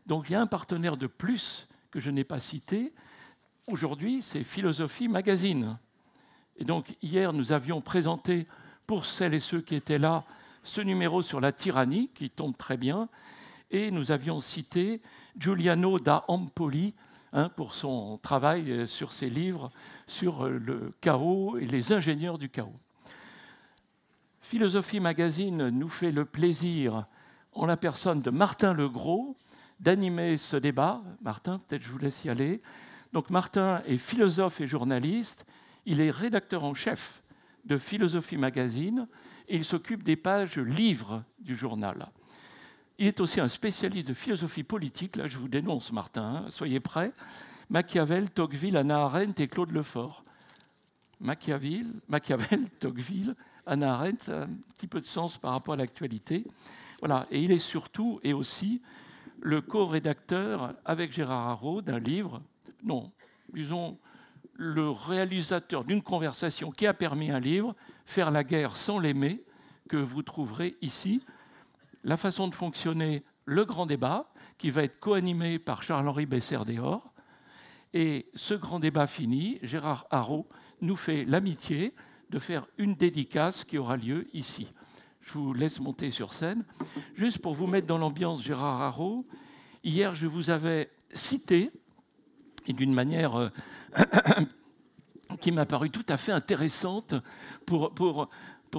Donc il y a un partenaire de plus que je n'ai pas cité. Aujourd'hui, c'est Philosophie Magazine. Et donc hier, nous avions présenté, pour celles et ceux qui étaient là, ce numéro sur la tyrannie, qui tombe très bien. Et nous avions cité Giuliano da Empoli, pour son travail sur ses livres sur le chaos et les ingénieurs du chaos. Philosophie Magazine nous fait le plaisir, en la personne de Martin Legros, d'animer ce débat. Martin, peut-être je vous laisse y aller. Donc Martin est philosophe et journaliste. Il est rédacteur en chef de Philosophie Magazine et il s'occupe des pages livres du journal. Il est aussi un spécialiste de philosophie politique. Là, je vous dénonce, Martin, soyez prêts. Machiavel, Tocqueville, Hannah Arendt et Claude Lefort. Machiavel, Tocqueville, Hannah Arendt, ça a un petit peu de sens par rapport à l'actualité. Voilà. Et il est surtout et aussi le co-rédacteur avec Gérard Haraud d'un livre, non, disons, le réalisateur d'une conversation qui a permis un livre, Faire la guerre sans l'aimer, que vous trouverez ici. La façon de fonctionner, le grand débat, qui va être co-animé par Charles-Henri Bessérdéor. Et ce grand débat fini, Gérard Haraud nous fait l'amitié de faire une dédicace qui aura lieu ici. Je vous laisse monter sur scène. Juste pour vous mettre dans l'ambiance, Gérard Haraud, hier, je vous avais cité, et d'une manière qui m'a paru tout à fait intéressante pour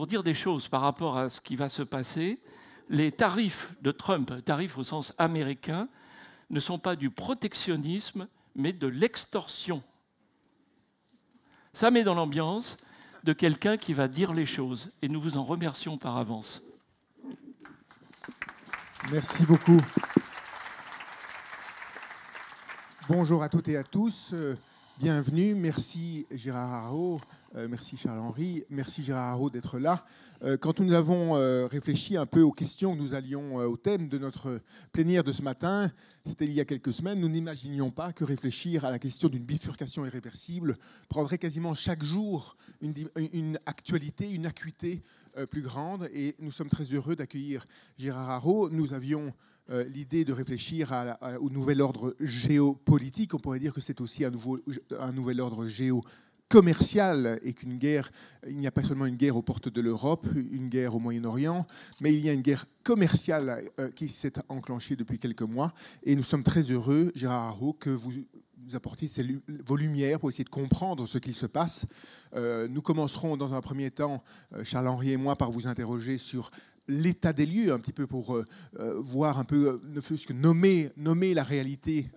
dire des choses par rapport à ce qui va se passer. Les tarifs de Trump, tarifs au sens américain, ne sont pas du protectionnisme, mais de l'extorsion. Ça met dans l'ambiance de quelqu'un qui va dire les choses. Et nous vous en remercions par avance. Merci beaucoup. Bonjour à toutes et à tous. Bienvenue. Merci Gérard Haraud. Merci Charles-Henri. Merci Gérard Haraud d'être là. Quand nous avons réfléchi un peu aux questions que nous allions au thème de notre plénière de ce matin, c'était il y a quelques semaines, nous n'imaginions pas que réfléchir à la question d'une bifurcation irréversible prendrait quasiment chaque jour une actualité, une acuité plus grande. Et nous sommes très heureux d'accueillir Gérard Haraud. Nous avions l'idée de réfléchir au nouvel ordre géopolitique. On pourrait dire que c'est aussi un nouvel ordre géocommercial et qu'une guerre, il n'y a pas seulement une guerre aux portes de l'Europe, une guerre au Moyen-Orient, mais il y a une guerre commerciale qui s'est enclenchée depuis quelques mois. Et nous sommes très heureux, Gérard Haraud, que vous apportiez vos lumières pour essayer de comprendre ce qu'il se passe. Nous commencerons dans un premier temps, Charles-Henri et moi, par vous interroger sur l'état des lieux, un petit peu pour voir un peu, ne fût-ce que nommer la réalité,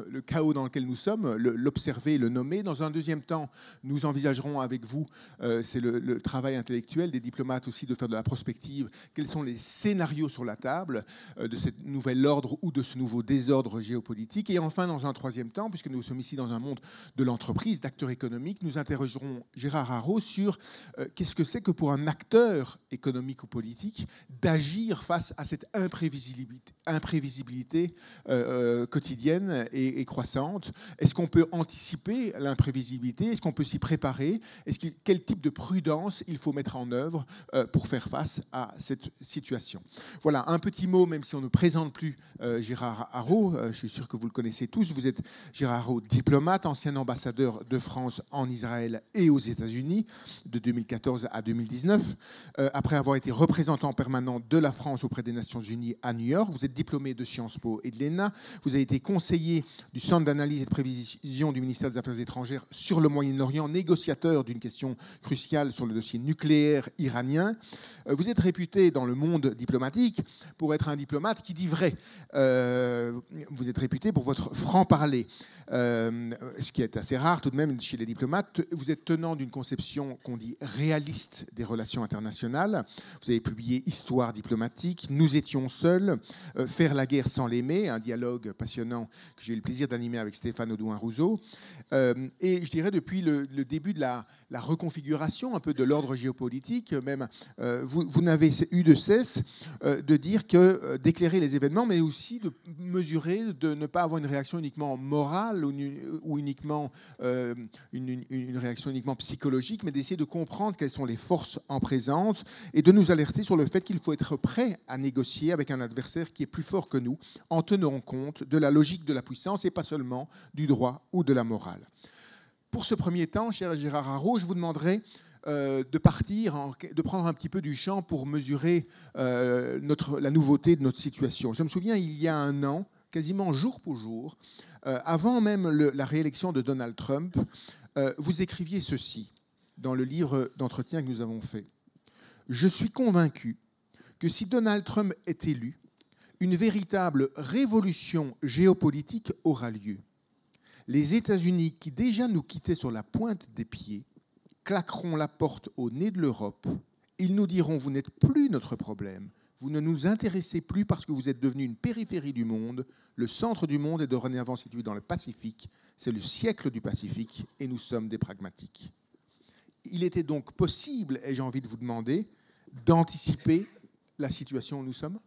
le chaos dans lequel nous sommes, l'observer, le nommer. Dans un deuxième temps, nous envisagerons avec vous, c'est le travail intellectuel des diplomates aussi, de faire de la prospective, quels sont les scénarios sur la table de ce nouvel ordre ou de ce nouveau désordre géopolitique. Et enfin, dans un troisième temps, puisque nous sommes ici dans un monde de l'entreprise, d'acteurs économiques, nous interrogerons Gérard Haraud sur qu'est-ce que c'est que pour un acteur économique ou politique d'agir face à cette imprévisibilité quotidienne et croissante. Est-ce qu'on peut anticiper l'imprévisibilité? Est-ce qu'on peut s'y préparer? Quel type de prudence il faut mettre en œuvre pour faire face à cette situation? Voilà, un petit mot, même si on ne présente plus Gérard Haraud, je suis sûr que vous le connaissez tous. Vous êtes Gérard Haraud, diplomate, ancien ambassadeur de France en Israël et aux États-Unis de 2014 à 2019. Après avoir été représentant permanent de la France auprès des Nations Unies à New York. Vous êtes diplômé de Sciences Po et de l'ENA. Vous avez été conseiller du Centre d'analyse et de prévision du ministère des Affaires étrangères sur le Moyen-Orient, négociateur d'une question cruciale sur le dossier nucléaire iranien. Vous êtes réputé dans le monde diplomatique pour être un diplomate qui dit vrai. Vous êtes réputé pour votre franc-parler, ce qui est assez rare tout de même chez les diplomates. Vous êtes tenant d'une conception qu'on dit réaliste des relations internationales. Vous avez publié Histoire diplomatique, Nous étions seuls, Faire la guerre sans l'aimer, un dialogue passionnant que j'ai eu le plaisir d'animer avec Stéphane Audouin-Rousseau. Et je dirais depuis le début de la reconfiguration un peu de l'ordre géopolitique, même vous n'avez eu de cesse de dire que d'éclairer les événements, mais aussi de mesurer, de ne pas avoir une réaction uniquement morale ou uniquement une réaction uniquement psychologique, mais d'essayer de comprendre quelles sont les forces en présence et de nous alerter sur le fait qu'il faut être prêt à négocier avec un adversaire qui est plus fort que nous, en tenant compte de la logique de la puissance et pas seulement du droit ou de la morale. Pour ce premier temps, cher Gérard Araud, je vous demanderai de prendre un petit peu du champ pour mesurer la nouveauté de notre situation. Je me souviens, il y a un an, quasiment jour pour jour, avant même la réélection de Donald Trump, vous écriviez ceci dans le livre d'entretien que nous avons fait. « Je suis convaincu que si Donald Trump est élu, une véritable révolution géopolitique aura lieu. Les États-Unis, qui déjà nous quittaient sur la pointe des pieds, claqueront la porte au nez de l'Europe. Ils nous diront « Vous n'êtes plus notre problème. Vous ne nous intéressez plus parce que vous êtes devenu une périphérie du monde. Le centre du monde est dorénavant situé dans le Pacifique. C'est le siècle du Pacifique et nous sommes des pragmatiques. » Il était donc possible, et j'ai envie de vous demander, d'anticiper la situation où nous sommes ?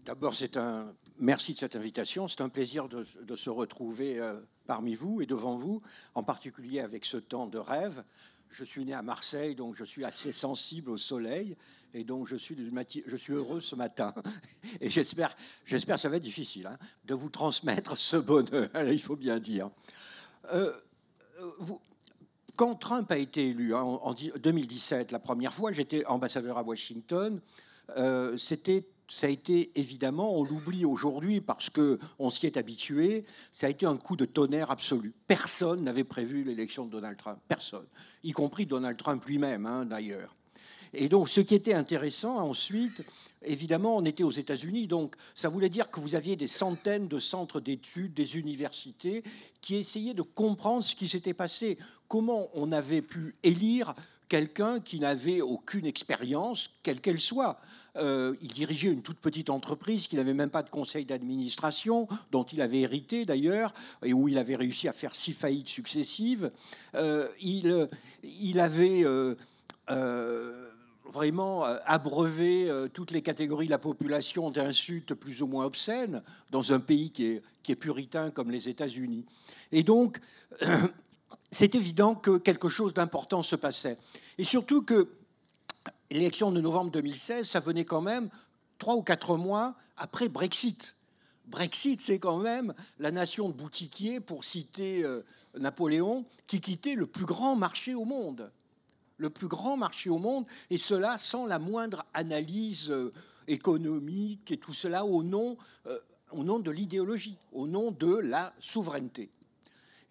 D'abord, merci de cette invitation. C'est un plaisir de se retrouver parmi vous et devant vous, en particulier avec ce temps de rêve. Je suis né à Marseille, donc je suis assez sensible au soleil, et donc je suis heureux ce matin. Et j'espère, ça va être difficile, hein, de vous transmettre ce bonheur, il faut bien dire. Quand Trump a été élu en 2017, la première fois, j'étais ambassadeur à Washington, ça a été évidemment, on l'oublie aujourd'hui parce qu'on s'y est habitué, ça a été un coup de tonnerre absolu. Personne n'avait prévu l'élection de Donald Trump, personne, y compris Donald Trump lui-même, hein, d'ailleurs. Et donc, ce qui était intéressant ensuite, évidemment, on était aux États-Unis, donc ça voulait dire que vous aviez des centaines de centres d'études, des universités qui essayaient de comprendre ce qui s'était passé, comment on avait pu élire quelqu'un qui n'avait aucune expérience, quelle qu'elle soit. Il dirigeait une toute petite entreprise qui n'avait même pas de conseil d'administration, dont il avait hérité d'ailleurs, et où il avait réussi à faire 6 faillites successives. Il avait vraiment abreuvé toutes les catégories de la population d'insultes plus ou moins obscènes dans un pays qui est puritain comme les États-Unis. Et donc, c'est évident que quelque chose d'important se passait. Et surtout que l'élection de novembre 2016, ça venait quand même 3 ou 4 mois après Brexit. Brexit, c'est quand même la nation de boutiquiers, pour citer Napoléon, qui quittait le plus grand marché au monde. Le plus grand marché au monde, et cela sans la moindre analyse économique, et tout cela au nom de l'idéologie, au nom de la souveraineté.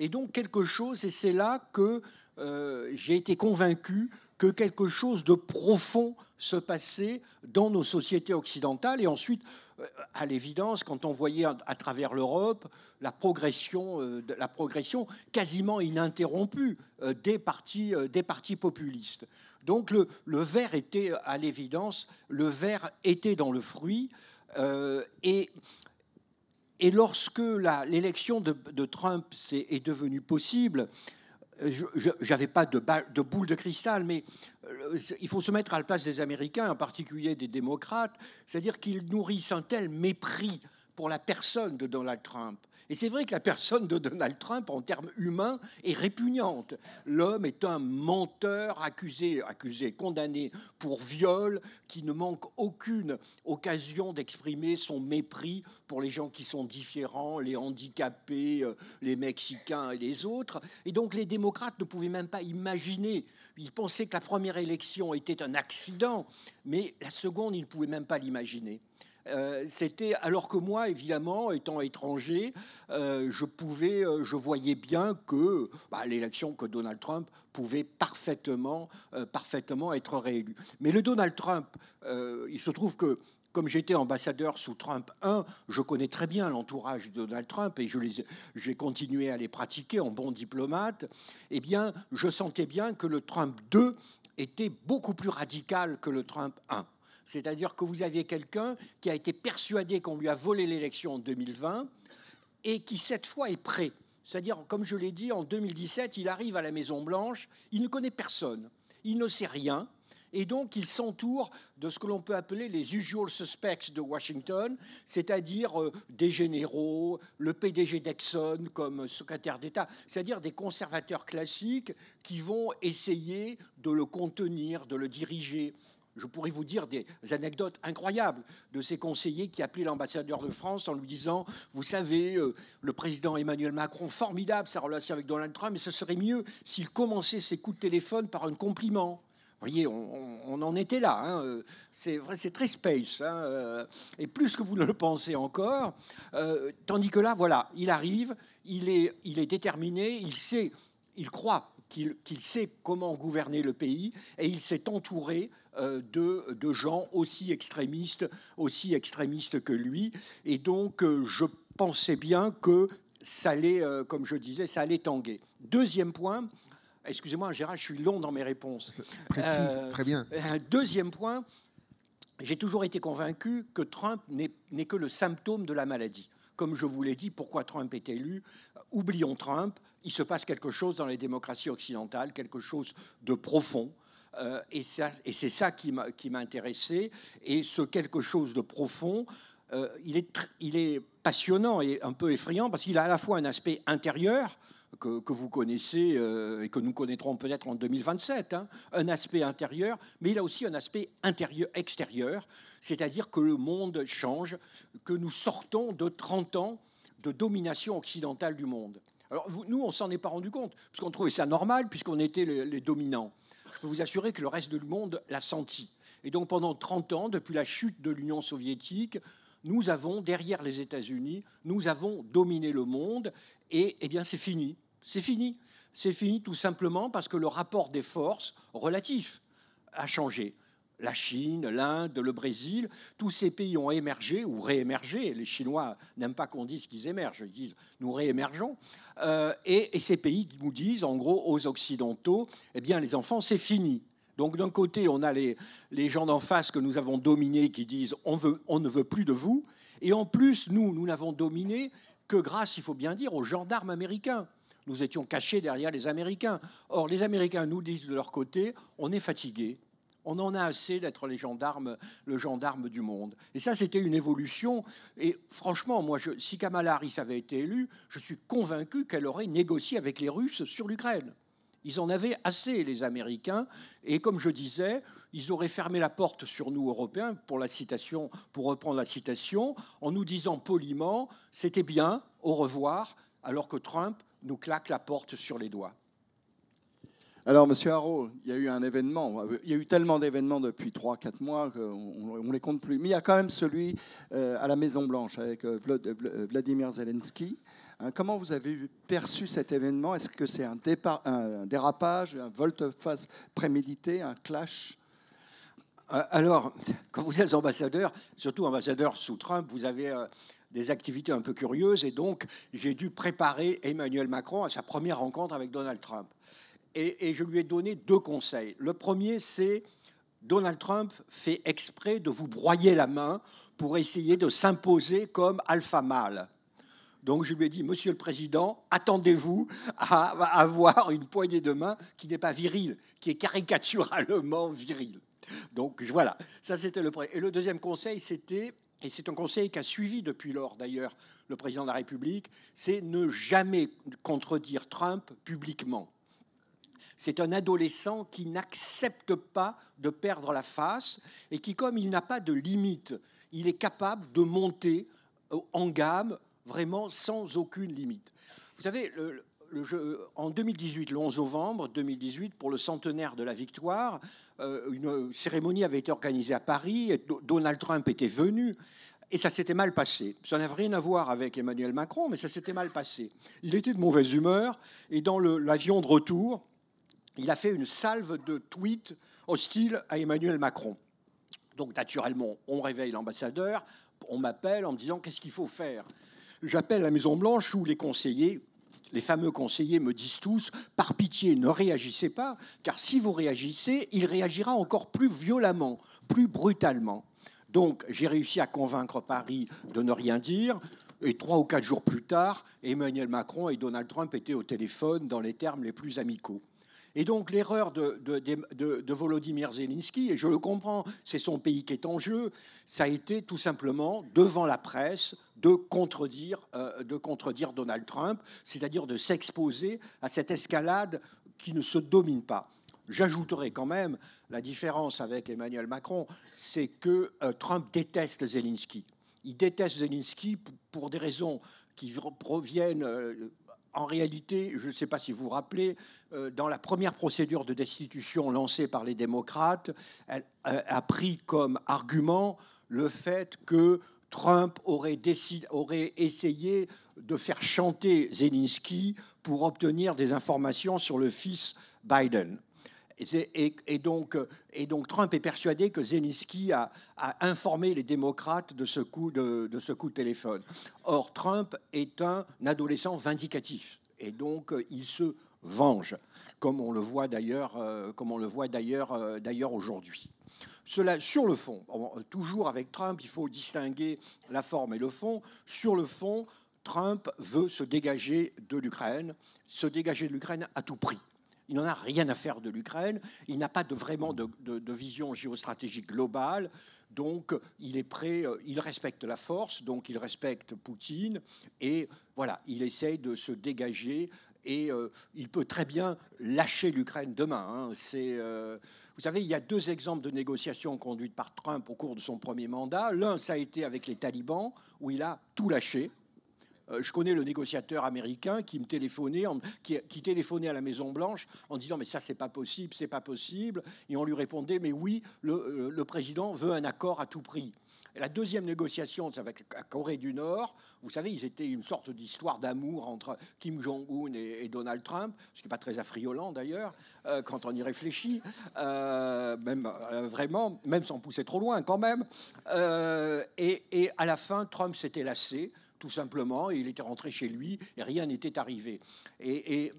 Et donc quelque chose, et c'est là que j'ai été convaincu que quelque chose de profond se passait dans nos sociétés occidentales. Et ensuite, à l'évidence, quand on voyait à travers l'Europe la progression quasiment ininterrompue des partis populistes. Donc le verre était, à l'évidence, le verre était dans le fruit. Et lorsque l'élection de Trump est devenue possible, je n'avais pas de boule de cristal, mais il faut se mettre à la place des Américains, en particulier des démocrates, c'est-à-dire qu'ils nourrissent un tel mépris pour la personne de Donald Trump. Et c'est vrai que la personne de Donald Trump, en termes humains, est répugnante. L'homme est un menteur accusé, condamné pour viol, qui ne manque aucune occasion d'exprimer son mépris pour les gens qui sont différents, les handicapés, les Mexicains et les autres. Et donc les démocrates ne pouvaient même pas imaginer. Ils pensaient que la première élection était un accident, mais la seconde, ils ne pouvaient même pas l'imaginer. C'était alors que moi, évidemment, étant étranger, je voyais bien que l'élection que Donald Trump pouvait parfaitement être réélu. Mais le Donald Trump, il se trouve que comme j'étais ambassadeur sous Trump 1, je connais très bien l'entourage de Donald Trump et j'ai continué à les pratiquer en bon diplomate. Eh bien, je sentais bien que le Trump 2 était beaucoup plus radical que le Trump 1. C'est-à-dire que vous aviez quelqu'un qui a été persuadé qu'on lui a volé l'élection en 2020 et qui, cette fois, est prêt. C'est-à-dire, comme je l'ai dit, en 2017, il arrive à la Maison-Blanche, il ne connaît personne, il ne sait rien, Et donc, il s'entoure de ce que l'on peut appeler les usual suspects de Washington, c'est-à-dire des généraux, le PDG d'Exxon comme secrétaire d'État, c'est-à-dire des conservateurs classiques qui vont essayer de le contenir, de le diriger. Je pourrais vous dire des anecdotes incroyables de ces conseillers qui appelaient l'ambassadeur de France en lui disant « Vous savez, le président Emmanuel Macron, formidable sa relation avec Donald Trump, mais ce serait mieux s'il commençait ses coups de téléphone par un compliment. » Vous voyez, on en était là. Hein. C'est vrai, c'est très space. Hein. Et plus que vous ne le pensez encore. Tandis que là, voilà, il arrive, il est déterminé, il croit qu'il sait comment gouverner le pays, et il s'est entouré de gens aussi extrémistes que lui. Et donc, je pensais bien que ça allait, comme je disais, ça allait tanguer. Deuxième point. Excusez-moi, Gérard, je suis long dans mes réponses. Précis, très bien. Deuxième point, j'ai toujours été convaincu que Trump n'est que le symptôme de la maladie. Comme je vous l'ai dit, pourquoi Trump est élu? Oublions Trump, il se passe quelque chose dans les démocraties occidentales, quelque chose de profond. Et c'est ça qui m'a intéressé. Et ce quelque chose de profond, il est passionnant et un peu effrayant parce qu'il a à la fois un aspect intérieur, que vous connaissez et que nous connaîtrons peut-être en 2027, hein, un aspect intérieur, mais il a aussi un aspect extérieur, c'est-à-dire que le monde change, que nous sortons de 30 ans de domination occidentale du monde. Alors nous, on ne s'en est pas rendu compte, puisqu'on trouvait ça normal, puisqu'on était les dominants. Je peux vous assurer que le reste du monde l'a senti. Et donc pendant 30 ans, depuis la chute de l'Union soviétique, nous avons, derrière les États-Unis, nous avons dominé le monde, et eh bien c'est fini. C'est fini. C'est fini tout simplement parce que le rapport des forces relatif a changé. La Chine, l'Inde, le Brésil, tous ces pays ont émergé ou réémergé. Les Chinois n'aiment pas qu'on dise qu'ils émergent, ils disent nous réémergeons. Et ces pays nous disent, en gros, aux Occidentaux, eh bien les enfants, c'est fini. Donc d'un côté, on a les gens d'en face que nous avons dominés qui disent on ne veut plus de vous. Et en plus, nous n'avons dominé que grâce, il faut bien dire, aux gendarmes américains. Nous étions cachés derrière les Américains. Or, les Américains nous disent de leur côté, on est fatigués. On en a assez d'être le gendarme du monde. Et ça, c'était une évolution. Et franchement, moi, si Kamala Harris avait été élue, je suis convaincu qu'elle aurait négocié avec les Russes sur l'Ukraine. Ils en avaient assez, les Américains. Et comme je disais, ils auraient fermé la porte sur nous, Européens, pour reprendre la citation, en nous disant poliment, c'était bien, au revoir, alors que Trump nous claque la porte sur les doigts. Alors, Monsieur Haro, il y a eu un événement. Il y a eu tellement d'événements depuis 3-4 mois qu'on ne les compte plus. Mais il y a quand même celui à la Maison-Blanche avec Vladimir Zelensky. Comment vous avez perçu cet événement? Est-ce que c'est un dérapage, un volte-face prémédité, un clash? Alors, quand vous êtes ambassadeur, surtout ambassadeur sous Trump, vous avez des activités un peu curieuses. Et donc, j'ai dû préparer Emmanuel Macron à sa première rencontre avec Donald Trump. Et je lui ai donné 2 conseils. Le premier, c'est Donald Trump fait exprès de vous broyer la main pour essayer de s'imposer comme alpha mâle. Donc je lui ai dit, Monsieur le Président, attendez-vous à avoir une poignée de main qui n'est pas virile, qui est caricaturalement virile. Donc voilà, ça c'était le premier. Et le deuxième conseil, c'était, et c'est un conseil qu'a suivi depuis lors d'ailleurs le Président de la République, c'est ne jamais contredire Trump publiquement. C'est un adolescent qui n'accepte pas de perdre la face et qui, comme il n'a pas de limite, il est capable de monter en gamme vraiment sans aucune limite. Vous savez, en 2018, le 11 novembre 2018, pour le centenaire de la victoire, une cérémonie avait été organisée à Paris, et Donald Trump était venu, et ça s'était mal passé. Ça n'avait rien à voir avec Emmanuel Macron, mais ça s'était mal passé. Il était de mauvaise humeur, et dans l'avion de retour, il a fait une salve de tweets hostiles à Emmanuel Macron. Donc, naturellement, on réveille l'ambassadeur, on m'appelle en me disant « Qu'est-ce qu'il faut faire ?» J'appelle la Maison-Blanche où les conseillers, les fameux conseillers me disent tous « Par pitié, ne réagissez pas, car si vous réagissez, il réagira encore plus violemment, plus brutalement. » Donc, j'ai réussi à convaincre Paris de ne rien dire. Et 3 ou 4 jours plus tard, Emmanuel Macron et Donald Trump étaient au téléphone dans les termes les plus amicaux. Et donc l'erreur de Volodymyr Zelensky, et je le comprends, c'est son pays qui est en jeu, ça a été tout simplement, devant la presse, de contredire Donald Trump, c'est-à-dire de s'exposer à cette escalade qui ne se domine pas. J'ajouterai quand même la différence avec Emmanuel Macron, c'est que Trump déteste Zelensky. Il déteste Zelensky pour des raisons qui proviennent... En réalité, je ne sais pas si vous vous rappelez, dans la première procédure de destitution lancée par les démocrates, elle a pris comme argument le fait que Trump aurait essayé de faire chanter Zelensky pour obtenir des informations sur le fils Biden. Et donc Trump est persuadé que Zelensky a informé les démocrates de ce coup de téléphone. Or, Trump est un adolescent vindicatif. Et donc, il se venge, comme on le voit d'ailleurs aujourd'hui. Cela, sur le fond, toujours avec Trump, il faut distinguer la forme et le fond. Sur le fond, Trump veut se dégager de l'Ukraine à tout prix. Il n'en a rien à faire de l'Ukraine. Il n'a pas vraiment de vision géostratégique globale. Donc, il est prêt, il respecte la force, donc il respecte Poutine. Et voilà, il essaye de se dégager. Et il peut très bien lâcher l'Ukraine demain. Vous savez, il y a 2 exemples de négociations conduites par Trump au cours de son premier mandat. L'un, ça a été avec les talibans, où il a tout lâché. Je connais le négociateur américain qui me téléphonait, qui téléphonait à la Maison-Blanche en disant « mais ça, c'est pas possible, c'est pas possible ». Et on lui répondait « mais oui, le président veut un accord à tout prix ». Et la deuxième négociation, c'est avec la Corée du Nord. Vous savez, ils étaient une sorte d'histoire d'amour entre Kim Jong-un et Donald Trump, ce qui n'est pas très affriolant d'ailleurs, quand on y réfléchit, vraiment, même sans pousser trop loin quand même. Et à la fin, Trump s'était lassé, tout simplement, et il était rentré chez lui, et rien n'était arrivé. Et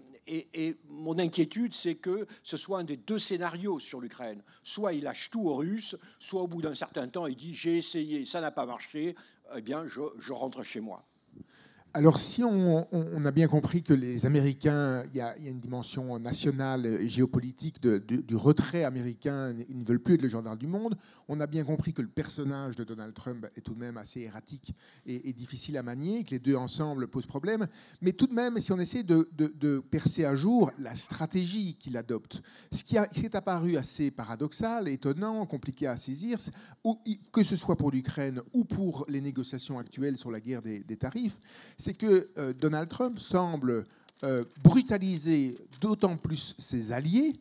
mon inquiétude, c'est que ce soit un des 2 scénarios sur l'Ukraine. Soit il lâche tout aux Russes, soit au bout d'un certain temps, il dit « j'ai essayé, ça n'a pas marché, eh bien, je rentre chez moi ». Alors, si on a bien compris que les Américains, il y a une dimension nationale et géopolitique du retrait américain, ils ne veulent plus être le gendarme du monde. On a bien compris que le personnage de Donald Trump est tout de même assez erratique et difficile à manier, que les 2 ensemble posent problème. Mais tout de même, si on essaie de percer à jour la stratégie qu'il adopte, ce qui est apparu assez paradoxal, étonnant, compliqué à saisir, que ce soit pour l'Ukraine ou pour les négociations actuelles sur la guerre des tarifs, c'est que Donald Trump semble brutaliser d'autant plus ses alliés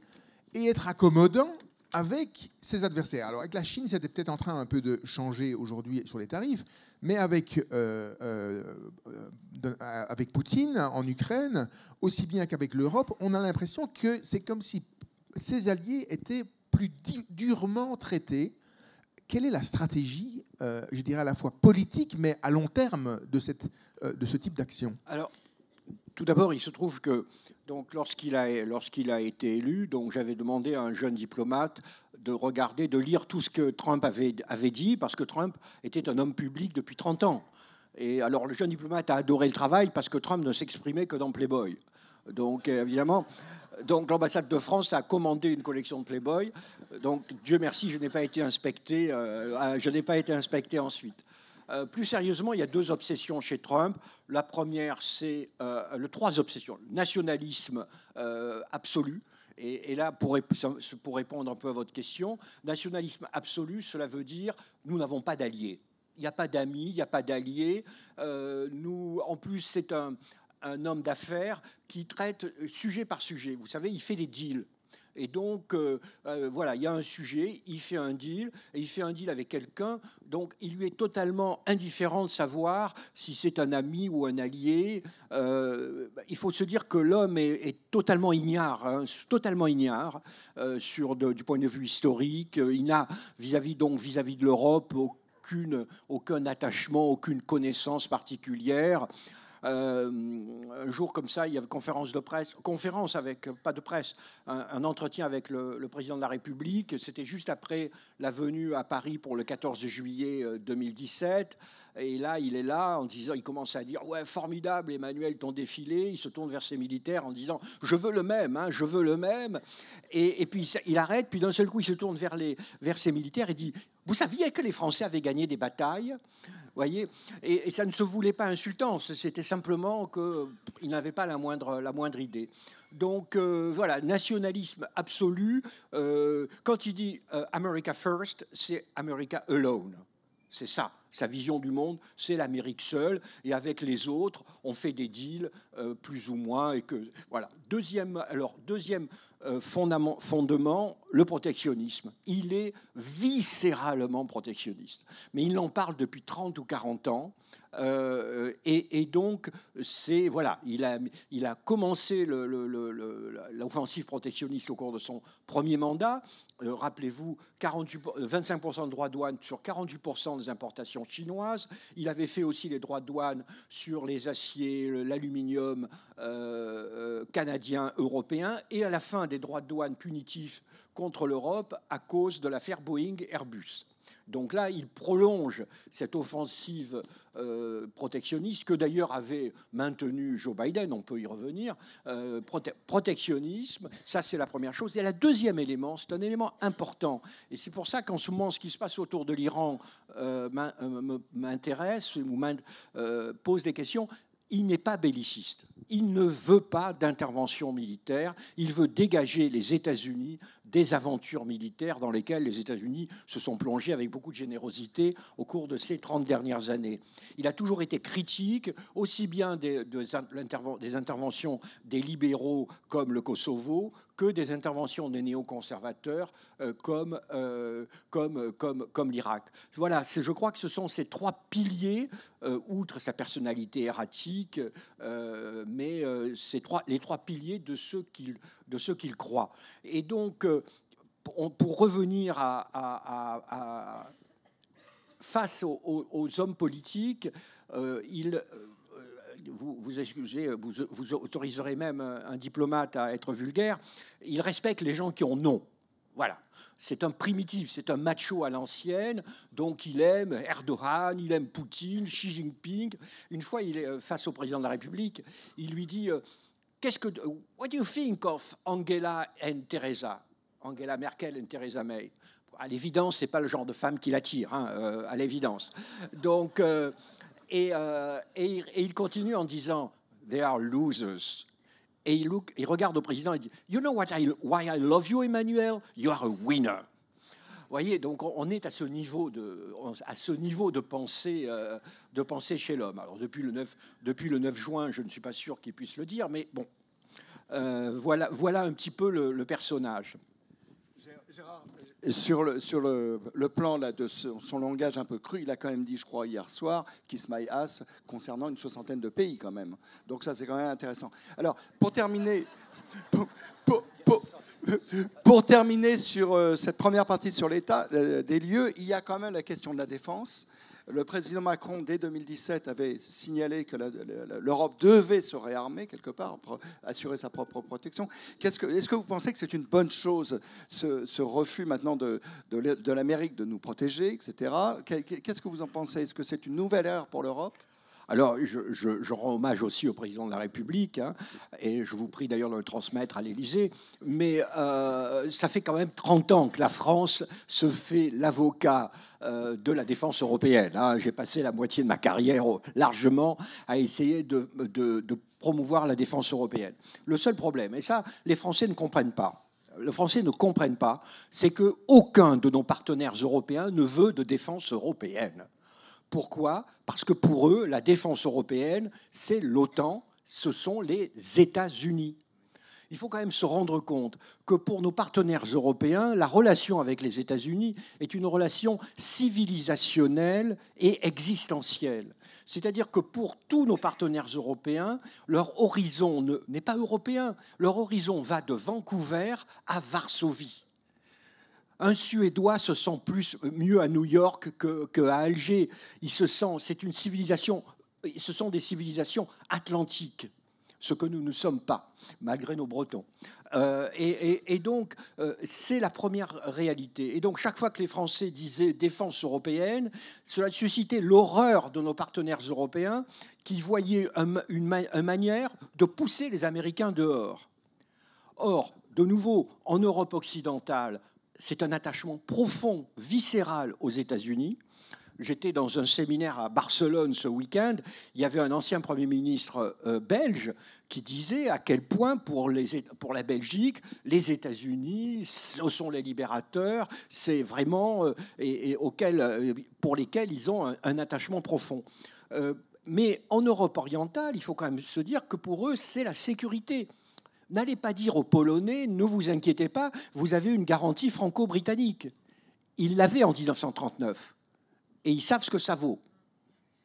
et être accommodant avec ses adversaires. Alors avec la Chine, c'était peut-être en train un peu de changer aujourd'hui sur les tarifs, mais avec Poutine en Ukraine, aussi bien qu'avec l'Europe, on a l'impression que c'est comme si ses alliés étaient plus durement traités. Quelle est la stratégie, je dirais à la fois politique, mais à long terme de ce type d'action? Alors, tout d'abord, il se trouve que donc, lorsqu'il a été élu, donc, j'avais demandé à un jeune diplomate de lire tout ce que Trump avait dit, parce que Trump était un homme public depuis 30 ans. Et alors, le jeune diplomate a adoré le travail parce que Trump ne s'exprimait que dans Playboy. Donc, évidemment... Donc l'ambassade de France a commandé une collection de Playboy. Donc Dieu merci, je n'ai pas été inspecté ensuite. Plus sérieusement, il y a 2 obsessions chez Trump. La première, c'est 3 obsessions. Nationalisme absolu. Et là, pour répondre un peu à votre question, nationalisme absolu, cela veut dire nous n'avons pas d'alliés. Il n'y a pas d'amis, il n'y a pas d'alliés. En plus, c'est un homme d'affaires qui traite sujet par sujet. Vous savez, il fait des deals. Et donc, voilà, il y a un sujet, il fait un deal, et il fait un deal avec quelqu'un. Donc, il lui est totalement indifférent de savoir si c'est un ami ou un allié. Il faut se dire que l'homme est totalement ignare, du point de vue historique. Il n'a, vis-à-vis de l'Europe, aucun attachement, aucune connaissance particulière. un jour comme ça, il y avait conférence avec, pas de presse, un entretien avec le président de la République. C'était juste après la venue à Paris pour le 14 juillet 2017. Et là, il est là en disant, il commence à dire, ouais, formidable, Emmanuel, ton défilé. Il se tourne vers ses militaires en disant, je veux le même, hein, je veux le même. Et puis il arrête, puis d'un seul coup, il se tourne vers ses militaires et dit, vous saviez que les Français avaient gagné des batailles, voyez, et ça ne se voulait pas insultant, c'était simplement qu'il n'avait pas la moindre idée. Donc voilà, nationalisme absolu. Quand il dit America first, c'est America alone. C'est ça, sa vision du monde, c'est l'Amérique seule, et avec les autres, on fait des deals plus ou moins. Et que voilà. Deuxième fondement, le protectionnisme. Il est viscéralement protectionniste, mais il en parle depuis 30 ou 40 ans. Et donc, voilà, il a commencé l'offensive protectionniste au cours de son premier mandat. Rappelez-vous, 25% de droits de douane sur 48% des importations chinoises. Il avait fait aussi les droits de douane sur les aciers, l'aluminium canadien, européen, et à la fin des droits de douane punitifs contre l'Europe à cause de l'affaire Boeing-Airbus. Donc là, il prolonge cette offensive protectionniste que d'ailleurs avait maintenu Joe Biden, on peut y revenir. Protectionnisme, ça c'est la première chose. Et le deuxième élément, c'est un élément important. Et c'est pour ça qu'en ce moment, ce qui se passe autour de l'Iran m'intéresse ou pose des questions. Il n'est pas belliciste. Il ne veut pas d'intervention militaire. Il veut dégager les États-Unis des aventures militaires dans lesquelles les États-Unis se sont plongés avec beaucoup de générosité au cours de ces 30 dernières années. Il a toujours été critique, aussi bien des interventions des libéraux comme le Kosovo, que des interventions des néoconservateurs comme l'Irak. Voilà, je crois que ce sont ces trois piliers, outre sa personnalité erratique, mais les trois piliers de ce qu'il croit. Et donc, pour revenir face aux hommes politiques, vous excusez, vous autoriserez même un diplomate à être vulgaire, il respecte les gens qui ont non. Voilà. C'est un primitif, c'est un macho à l'ancienne, donc il aime Erdogan, il aime Poutine, Xi Jinping. Une fois, il est face au président de la République, il lui dit what do you think of Angela Merkel et Theresa May? À l'évidence, c'est pas le genre de femme qui l'attire, hein, à l'évidence. Donc, et il continue en disant they are losers. Et il regarde au président et dit you know why I love you, Emmanuel? You are a winner. Vous voyez, donc on est à ce niveau de pensée chez l'homme. Alors depuis le 9 juin, je ne suis pas sûr qu'il puisse le dire, mais bon, voilà un petit peu le personnage. Gérard, sur le plan là, de son langage un peu cru, il a quand même dit, je crois, hier soir, kiss my ass, concernant une 60aine de pays quand même. Donc ça, c'est quand même intéressant. Alors, pour terminer... Pour terminer sur cette première partie sur l'état des lieux, il y a quand même la question de la défense. Le président Macron, dès 2017, avait signalé que l'Europe devait se réarmer quelque part pour assurer sa propre protection. Est-ce que vous pensez que c'est une bonne chose, ce refus maintenant de l'Amérique de nous protéger, etc. Qu'est-ce que vous en pensez? Est-ce que c'est une nouvelle ère pour l'Europe? Alors, je rends hommage aussi au président de la République, hein, et je vous prie d'ailleurs de le transmettre à l'Élysée, mais ça fait quand même 30 ans que la France se fait l'avocat de la défense européenne. Hein. J'ai passé la moitié de ma carrière largement à essayer de promouvoir la défense européenne. Le seul problème, et ça, les Français ne comprennent pas, c'est qu'aucun de nos partenaires européens ne veut de défense européenne. Pourquoi? Parce que pour eux, la défense européenne, c'est l'OTAN, ce sont les États-Unis. Il faut quand même se rendre compte que pour nos partenaires européens, la relation avec les États-Unis est une relation civilisationnelle et existentielle. C'est-à-dire que pour tous nos partenaires européens, leur horizon n'est pas européen, leur horizon va de Vancouver à Varsovie. Un Suédois se sent mieux à New York qu'à Alger. C'est une civilisation ce sont des civilisations atlantiques, ce que nous ne sommes pas, malgré nos Bretons. Et donc, c'est la première réalité. Et donc, chaque fois que les Français disaient défense européenne, cela suscitait l'horreur de nos partenaires européens qui voyaient une manière de pousser les Américains dehors. Or, de nouveau, en Europe occidentale, c'est un attachement profond, viscéral aux États-Unis. J'étais dans un séminaire à Barcelone ce week-end. Il y avait un ancien Premier ministre belge qui disait à quel point, pour la Belgique, les États-Unis, ce sont les libérateurs, c'est vraiment pour lesquels ils ont un attachement profond. Mais en Europe orientale, il faut quand même se dire que pour eux, c'est la sécurité. N'allez pas dire aux Polonais, ne vous inquiétez pas, vous avez une garantie franco-britannique. Ils l'avaient en 1939. Et ils savent ce que ça vaut.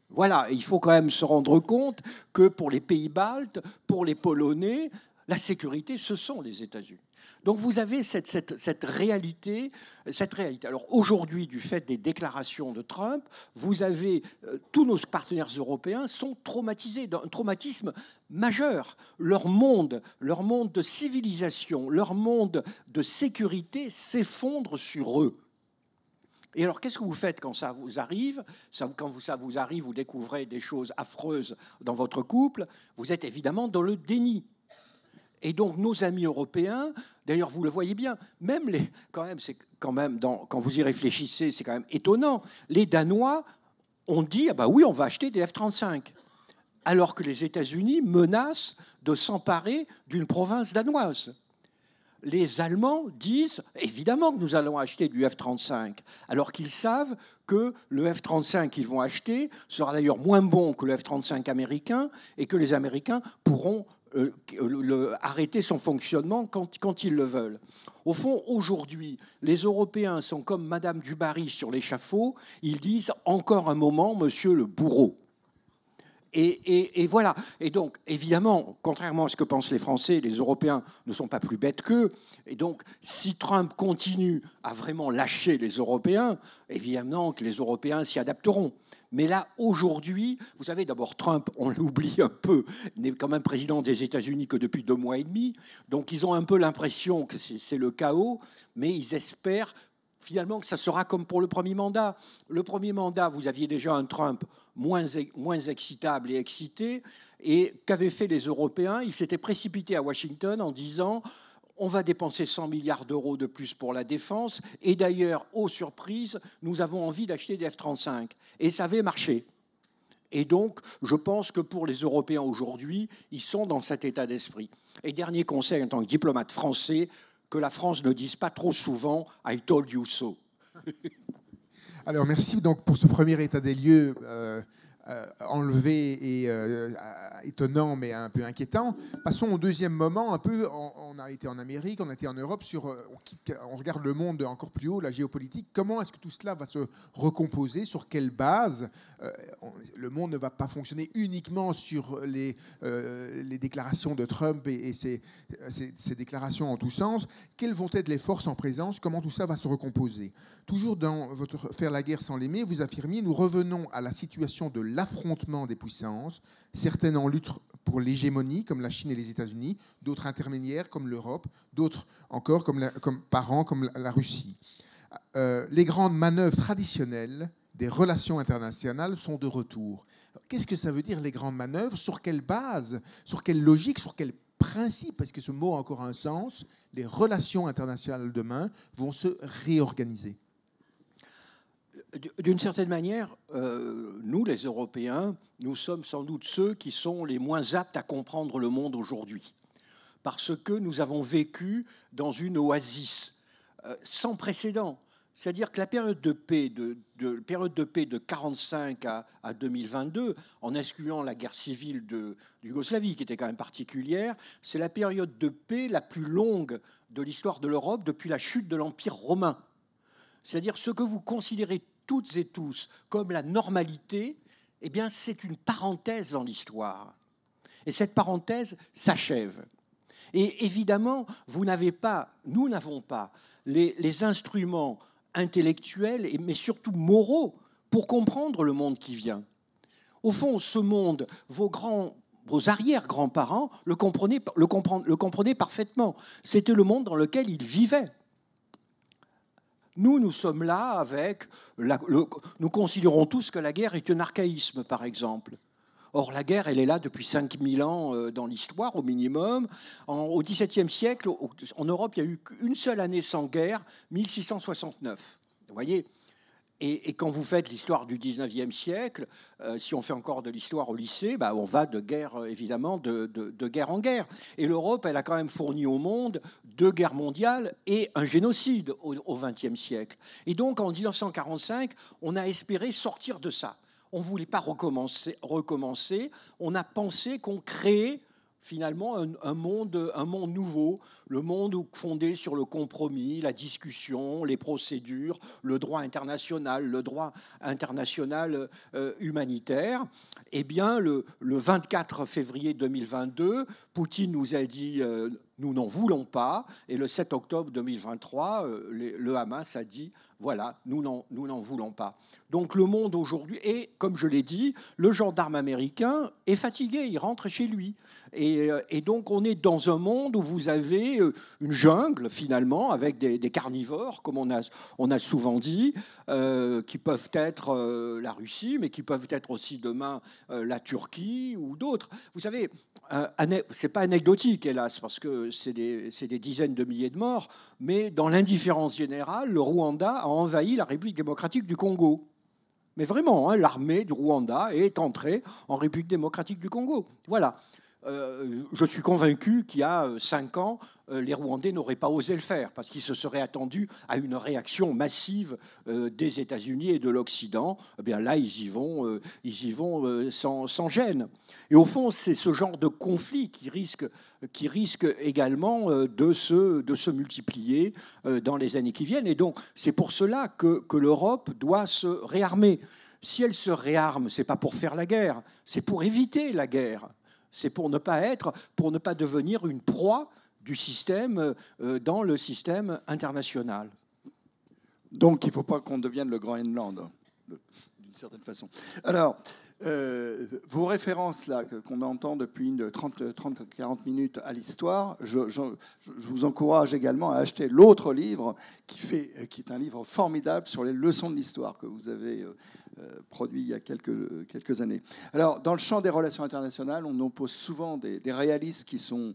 Voilà, il faut quand même se rendre compte que pour les pays baltes, pour les Polonais, la sécurité, ce sont les États-Unis. Donc vous avez cette réalité. Alors aujourd'hui, du fait des déclarations de Trump, vous avez tous nos partenaires européens sont traumatisés d'un traumatisme majeur. Leur monde de civilisation, leur monde de sécurité s'effondre sur eux. Et alors, qu'est-ce que vous faites quand ça vous arrive ? Quand ça vous arrive, vous découvrez des choses affreuses dans votre couple, vous êtes évidemment dans le déni. Et donc, nos amis européens, d'ailleurs, vous le voyez bien, quand vous y réfléchissez, c'est quand même étonnant. Les Danois ont dit, ah bah oui, on va acheter des F-35, alors que les États-Unis menacent de s'emparer d'une province danoise. Les Allemands disent évidemment que nous allons acheter du F-35, alors qu'ils savent que le F-35 qu'ils vont acheter sera d'ailleurs moins bon que le F-35 américain et que les Américains pourront arrêter son fonctionnement quand ils le veulent. Au fond, aujourd'hui, les Européens sont comme Madame du Barry sur l'échafaud, ils disent encore un moment, monsieur le bourreau. Et voilà. Et donc, évidemment, contrairement à ce que pensent les Français, les Européens ne sont pas plus bêtes qu'eux. Et donc, si Trump continue à vraiment lâcher les Européens, évidemment que les Européens s'y adapteront. Mais là, aujourd'hui, vous savez, d'abord, Trump, on l'oublie un peu, n'est quand même président des États-Unis que depuis 2 mois et demi. Donc, ils ont un peu l'impression que c'est le chaos, mais ils espèrent finalement que ça sera comme pour le premier mandat. Le premier mandat, vous aviez déjà un Trump moins excitable et excité. Et qu'avaient fait les Européens ? Ils s'étaient précipités à Washington en disant « on va dépenser 100 milliards d'euros de plus pour la défense. Et d'ailleurs, aux surprises, nous avons envie d'acheter des F-35. » Et ça avait marché. Et donc, je pense que pour les Européens aujourd'hui, ils sont dans cet état d'esprit. Et dernier conseil en tant que diplomate français, que la France ne dise pas trop souvent « I told you so ». Alors merci donc pour ce premier état des lieux enlevé et étonnant mais un peu inquiétant. Passons au deuxième moment. On a été en Amérique, on a été en Europe. On regarde le monde encore plus haut, la géopolitique. Comment est-ce que tout cela va se recomposer ? Sur quelle base ? Le monde ne va pas fonctionner uniquement sur les déclarations de Trump et ses déclarations en tous sens. Quelles vont être les forces en présence ? Comment tout ça va se recomposer ? Toujours dans votre « Faire la guerre sans l'aimer », vous affirmiez « Nous revenons à la situation de l'affrontement des puissances, certaines en lutte pour l'hégémonie, comme la Chine et les États-Unis, d'autres intermédiaires, comme l'Europe, d'autres encore, comme la Russie. Les grandes manœuvres traditionnelles des relations internationales sont de retour. » Qu'est-ce que ça veut dire, les grandes manœuvres ? Sur quelle base ? Sur quelle logique ? Sur quel principe ? Parce que ce mot a encore un sens. Les relations internationales demain vont se réorganiser. D'une certaine manière, nous, les Européens, nous sommes sans doute ceux qui sont les moins aptes à comprendre le monde aujourd'hui, parce que nous avons vécu dans une oasis sans précédent. C'est-à-dire que la période de paix de 1945 à 2022, en excluant la guerre civile de Yougoslavie, qui était quand même particulière, c'est la période de paix la plus longue de l'histoire de l'Europe depuis la chute de l'Empire romain. C'est-à-dire ce que vous considérez toutes et tous comme la normalité, eh bien, c'est une parenthèse dans l'histoire. Et cette parenthèse s'achève. Et évidemment, nous n'avons pas les instruments intellectuels, mais surtout moraux, pour comprendre le monde qui vient. Au fond, ce monde, vos arrière-grands-parents le comprenaient parfaitement. C'était le monde dans lequel ils vivaient. Nous sommes là avec... nous considérons tous que la guerre est un archaïsme, par exemple. Or, la guerre, elle est là depuis 5000 ans dans l'histoire, au minimum. Au XVIIe siècle, en Europe, il n'y a eu qu'une seule année sans guerre, 1669. Vous voyez ? Et quand vous faites l'histoire du XIXe siècle, si on fait encore de l'histoire au lycée, on va de guerre, évidemment, de guerre en guerre. Et l'Europe, elle a quand même fourni au monde 2 guerres mondiales et un génocide au XXe siècle. Et donc, en 1945, on a espéré sortir de ça. On ne voulait pas recommencer. On a pensé qu'on créait finalement un monde nouveau, le monde fondé sur le compromis, la discussion, les procédures, le droit international humanitaire. Eh bien, le 24 février 2022, Poutine nous a dit nous n'en voulons pas, et le 7 octobre 2023, le Hamas a dit voilà, nous n'en voulons pas. Donc le monde aujourd'hui, et comme je l'ai dit, le gendarme américain est fatigué, il rentre chez lui. Et donc on est dans un monde où vous avez une jungle finalement avec des carnivores, comme on a souvent dit, qui peuvent être la Russie, mais qui peuvent être aussi demain la Turquie ou d'autres. Vous savez, c'est pas anecdotique hélas, parce que c'est des dizaines de milliers de morts, mais dans l'indifférence générale, le Rwanda a envahi la République démocratique du Congo. Mais vraiment, hein, l'armée du Rwanda est entrée en République démocratique du Congo. Voilà. Je suis convaincu qu'il y a 5 ans, les Rwandais n'auraient pas osé le faire parce qu'ils se seraient attendus à une réaction massive des États-Unis et de l'Occident. Eh bien là, ils y vont sans gêne. Et au fond, c'est ce genre de conflit qui risque également de se multiplier dans les années qui viennent. Et donc, c'est pour cela que l'Europe doit se réarmer. Si elle se réarme, ce n'est pas pour faire la guerre, c'est pour éviter la guerre. C'est pour ne pas devenir une proie du système dans le système international. Donc, il ne faut pas qu'on devienne le Groenland, d'une certaine façon. Alors, vos références là qu'on entend depuis 30-40 minutes à l'histoire, je vous encourage également à acheter l'autre livre qui est un livre formidable sur les leçons de l'histoire que vous avez produit il y a quelques années. Alors, dans le champ des relations internationales, on oppose souvent des réalistes qui sont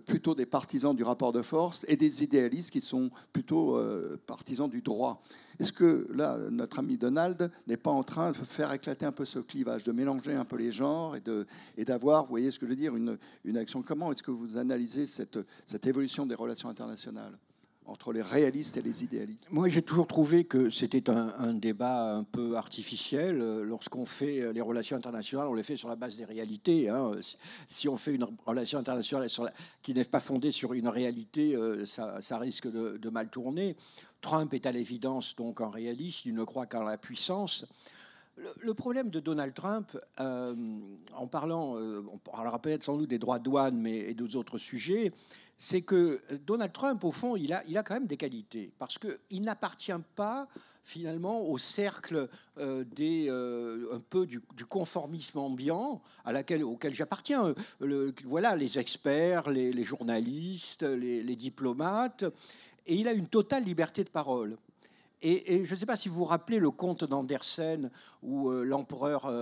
plutôt des partisans du rapport de force et des idéalistes qui sont plutôt partisans du droit. Est-ce que là, notre ami Donald n'est pas en train de faire éclater un peu ce clivage, de mélanger un peu les genres et d'avoir, vous voyez ce que je veux dire, une action? Comment est-ce que vous analysez cette évolution des relations internationales entre les réalistes et les idéalistes? Moi, j'ai toujours trouvé que c'était un débat un peu artificiel. Lorsqu'on fait les relations internationales, on les fait sur la base des réalités. Hein. Si on fait une relation internationale qui n'est pas fondée sur une réalité, ça risque de mal tourner. Trump est à l'évidence donc un réaliste, il ne croit qu'en la puissance. Le problème de Donald Trump, en parlant, on parlera peut-être sans doute des droits de douane et d'autres autres sujets, c'est que Donald Trump, au fond, il a quand même des qualités, parce qu'il n'appartient pas finalement au cercle un peu du conformisme ambiant auquel j'appartiens. Voilà, les experts, les journalistes, les diplomates, et il a une totale liberté de parole. Et je ne sais pas si vous vous rappelez le conte d'Andersen où l'empereur,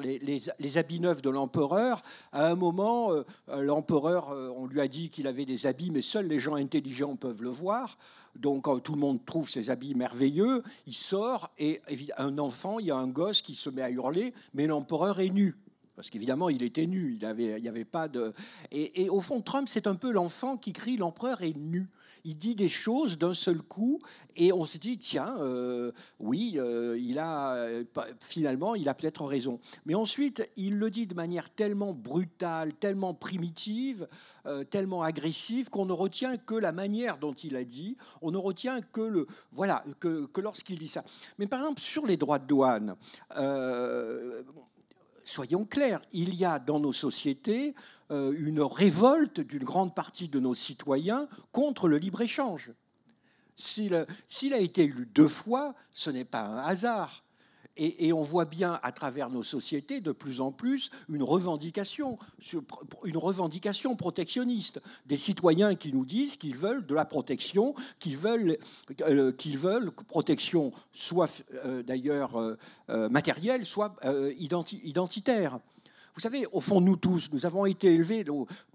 les habits neufs de l'empereur, à un moment, l'empereur, on lui a dit qu'il avait des habits, mais seuls les gens intelligents peuvent le voir. Donc tout le monde trouve ses habits merveilleux. Il sort et un enfant, il y a un gosse qui se met à hurler, mais l'empereur est nu. Parce qu'évidemment, il était nu. Il y avait pas de... Et au fond, Trump, c'est un peu l'enfant qui crie « l'empereur est nu ». Il dit des choses d'un seul coup et on se dit, tiens, oui, finalement, il a peut-être raison. Mais ensuite, il le dit de manière tellement brutale, tellement primitive, tellement agressive qu'on ne retient que la manière dont il a dit, on ne retient que lorsqu'il dit ça. Mais par exemple, sur les droits de douane, soyons clairs, il y a dans nos sociétés une révolte d'une grande partie de nos citoyens contre le libre-échange. S'il a été élu 2 fois, ce n'est pas un hasard. Et on voit bien à travers nos sociétés de plus en plus une revendication protectionniste. Des citoyens qui nous disent qu'ils veulent de la protection, qu'ils veulent protection soit d'ailleurs matérielle, soit identitaire. Vous savez, au fond, nous tous, nous avons été élevés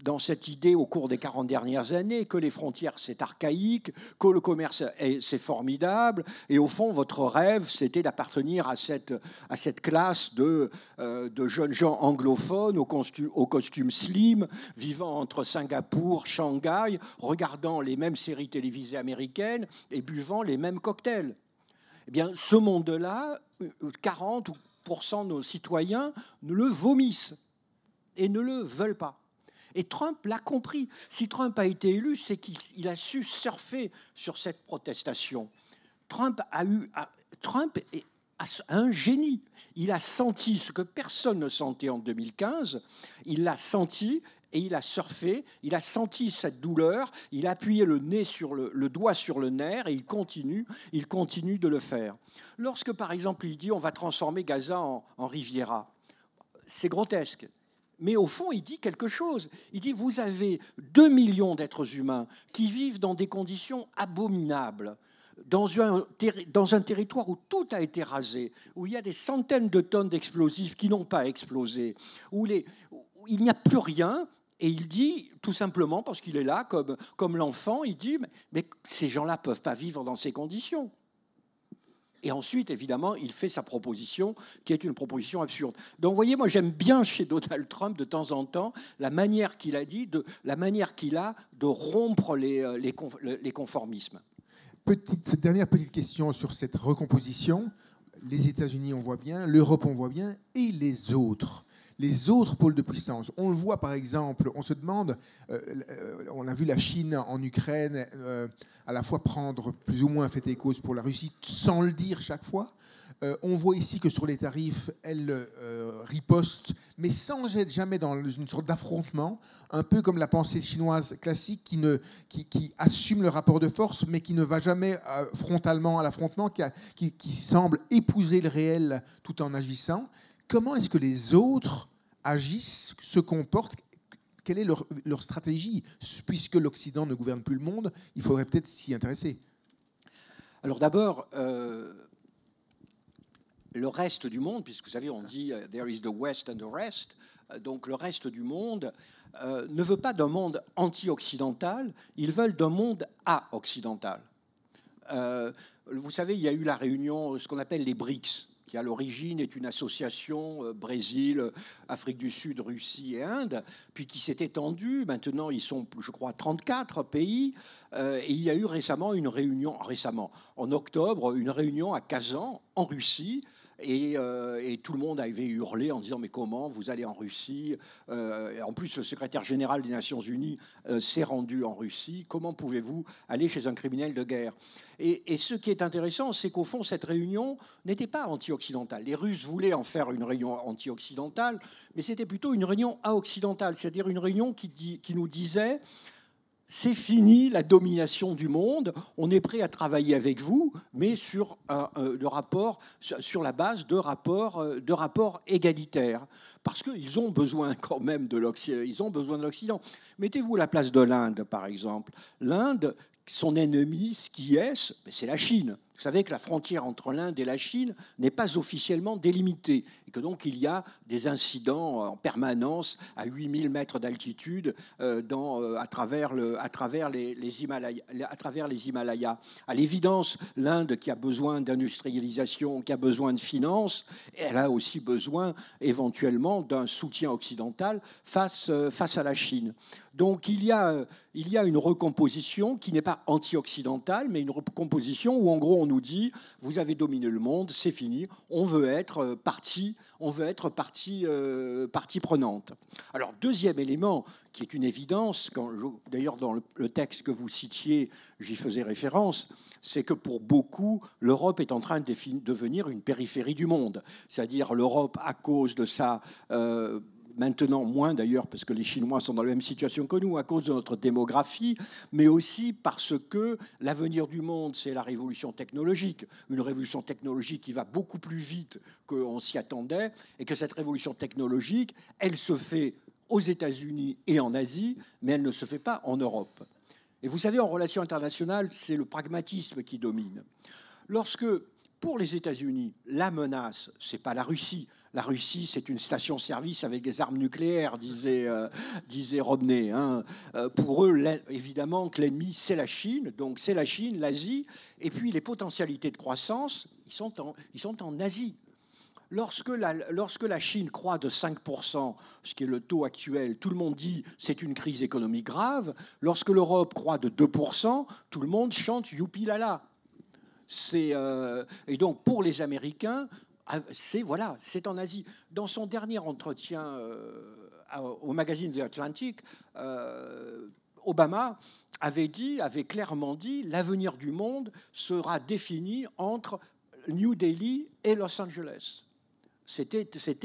dans cette idée au cours des 40 dernières années que les frontières, c'est archaïque, que le commerce, c'est formidable. Et au fond, votre rêve, c'était d'appartenir à cette classe de jeunes gens anglophones au costume slim, vivant entre Singapour, Shanghai, regardant les mêmes séries télévisées américaines et buvant les mêmes cocktails. Eh bien, ce monde-là, 40 de nos citoyens le vomissent et ne le veulent pas. Et Trump l'a compris. Si Trump a été élu, c'est qu'il a su surfer sur cette protestation. Trump est un génie. Il a senti ce que personne ne sentait en 2015. Il l'a senti et il a surfé. Il a senti cette douleur. Il a appuyé le doigt sur le nerf et il continue de le faire. Lorsque, par exemple, il dit on va transformer Gaza en Riviera, c'est grotesque. Mais au fond, il dit quelque chose. Il dit vous avez 2 millions d'êtres humains qui vivent dans des conditions abominables, dans un territoire où tout a été rasé, où il y a des centaines de tonnes d'explosifs qui n'ont pas explosé, où il n'y a plus rien. Et il dit, tout simplement, parce qu'il est là, comme l'enfant, il dit mais ces gens-là ne peuvent pas vivre dans ces conditions. Et ensuite, évidemment, il fait sa proposition, qui est une proposition absurde. Donc, vous voyez, moi, j'aime bien chez Donald Trump, de temps en temps, la manière qu'il a de rompre les conformismes. Dernière petite question sur cette recomposition. Les États-Unis, on voit bien, l'Europe, on voit bien, et les autres pôles de puissance. On le voit par exemple, on se demande, on a vu la Chine en Ukraine à la fois prendre plus ou moins fait et cause pour la Russie sans le dire chaque fois. On voit ici que sur les tarifs, elle riposte, mais sans être jamais dans une sorte d'affrontement, un peu comme la pensée chinoise classique qui assume le rapport de force, mais qui ne va jamais frontalement à l'affrontement, qui semble épouser le réel tout en agissant. Comment est-ce que les autres agissent, se comportent? Quelle est leur stratégie? Puisque l'Occident ne gouverne plus le monde, il faudrait peut-être s'y intéresser. Alors d'abord, le reste du monde, puisque vous savez, on dit « there is the West and the rest », donc le reste du monde ne veut pas d'un monde anti-occidental, ils veulent d'un monde a-occidental. Vous savez, il y a eu la réunion, ce qu'on appelle les BRICS, qui à l'origine est une association Brésil, Afrique du Sud, Russie et Inde, puis qui s'est étendue. Maintenant, ils sont, je crois, 34 pays. Et il y a eu récemment en octobre, une réunion à Kazan, en Russie. Et tout le monde avait hurlé en disant « Mais comment vous allez en Russie ?» En plus, le secrétaire général des Nations Unies s'est rendu en Russie. Comment pouvez-vous aller chez un criminel de guerre ? Et ce qui est intéressant, c'est qu'au fond, cette réunion n'était pas anti-occidentale. Les Russes voulaient en faire une réunion anti-occidentale, mais c'était plutôt une réunion a-occidentale, c'est-à-dire une réunion qui nous disait « C'est fini la domination du monde, on est prêt à travailler avec vous, mais sur la base de rapports égalitaires. » Parce qu'ils ont besoin quand même de l'Occident. Mettez-vous à la place de l'Inde, par exemple. L'Inde, son ennemi, ce qui est, c'est la Chine. Vous savez que la frontière entre l'Inde et la Chine n'est pas officiellement délimitée et que donc il y a des incidents en permanence à 8000 mètres d'altitude à travers les Himalayas. À l'évidence, l'Inde, qui a besoin d'industrialisation, qui a besoin de finances, elle a aussi besoin éventuellement d'un soutien occidental face à la Chine. Donc il y a une recomposition qui n'est pas anti-occidentale, mais une recomposition où en gros on nous dit vous avez dominé le monde, c'est fini, on veut être partie prenante. Alors deuxième élément qui est une évidence, d'ailleurs dans le texte que vous citiez, j'y faisais référence, c'est que pour beaucoup, l'Europe est en train de devenir une périphérie du monde. C'est-à-dire l'Europe, à cause de sa maintenant moins d'ailleurs, parce que les Chinois sont dans la même situation que nous à cause de notre démographie, mais aussi parce que l'avenir du monde, c'est la révolution technologique. Une révolution technologique qui va beaucoup plus vite qu'on s'y attendait, et que cette révolution technologique, elle se fait aux États-Unis et en Asie, mais elle ne se fait pas en Europe. Et vous savez, en relations internationales, c'est le pragmatisme qui domine. Lorsque, pour les États-Unis, la menace, ce n'est pas la Russie. La Russie, c'est une station-service avec des armes nucléaires, disait Romney. Hein. Pour eux, évidemment, que l'ennemi, c'est la Chine. Donc, c'est la Chine, l'Asie. Et puis, les potentialités de croissance, ils sont en Asie. Lorsque la Chine croît de 5%, ce qui est le taux actuel, tout le monde dit c'est une crise économique grave. Lorsque l'Europe croît de 2%, tout le monde chante youpi lala. Et donc, pour les Américains, c'est en Asie. Dans son dernier entretien au magazine The Atlantic, Obama avait clairement dit l'avenir du monde sera défini entre New Delhi et Los Angeles. C'était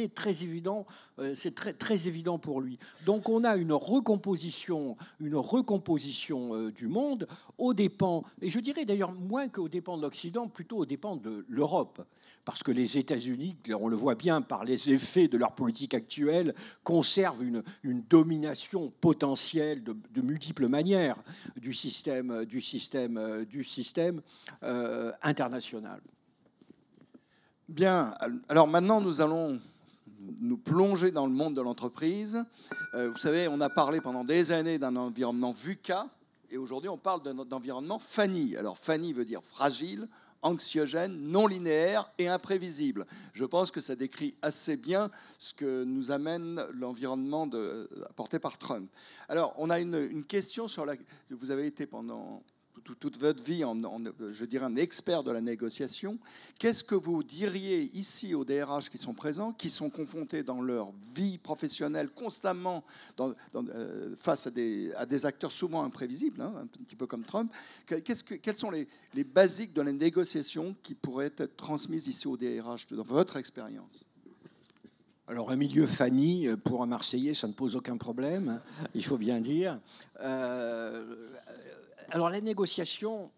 très évident, c'est très évident pour lui. Donc on a une recomposition du monde aux dépens, et je dirais d'ailleurs moins qu'aux dépens de l'Occident, plutôt aux dépens de l'Europe. Parce que les États-Unis, on le voit bien par les effets de leur politique actuelle, conservent une domination potentielle de multiples manières du système international. Bien, alors maintenant nous allons nous plonger dans le monde de l'entreprise. Vous savez, on a parlé pendant des années d'un environnement VUCA, et aujourd'hui on parle d'environnement FANI. Alors FANI veut dire fragile, anxiogène, non linéaire et imprévisible. Je pense que ça décrit assez bien ce que nous amène l'environnement apporté par Trump. Alors on a une question sur laquelle vous avez été pendant toute votre vie, je dirais, un expert de la négociation. Qu'est-ce que vous diriez ici aux DRH qui sont présents, qui sont confrontés dans leur vie professionnelle constamment face à des acteurs souvent imprévisibles, hein, un petit peu comme Trump? Quelles sont les basiques de la négociation qui pourraient être transmises ici aux DRH dans votre expérience? Alors, un milieu Fanny, pour un Marseillais, ça ne pose aucun problème, il faut bien dire. Alors, la négociation,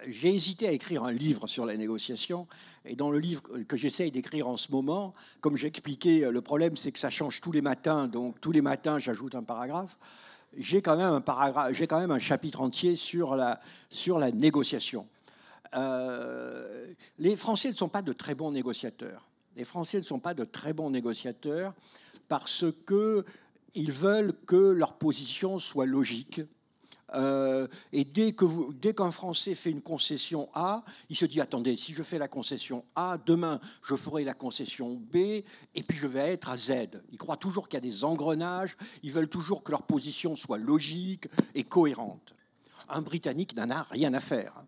j'ai hésité à écrire un livre sur la négociation. Et dans le livre que j'essaye d'écrire en ce moment, comme j'ai expliqué, le problème, c'est que ça change tous les matins. Donc, tous les matins, j'ajoute un paragraphe. J'ai quand même un chapitre entier sur la négociation. Les Français ne sont pas de très bons négociateurs. Les Français ne sont pas de très bons négociateurs parce qu'ils veulent que leur position soit logique. Et dès qu'un Français fait une concession A, il se dit, attendez, si je fais la concession A, demain, je ferai la concession B, et puis je vais être à Z. Ils croient toujours qu'il y a des engrenages, ils veulent toujours que leur position soit logique et cohérente. Un Britannique n'en a rien à faire.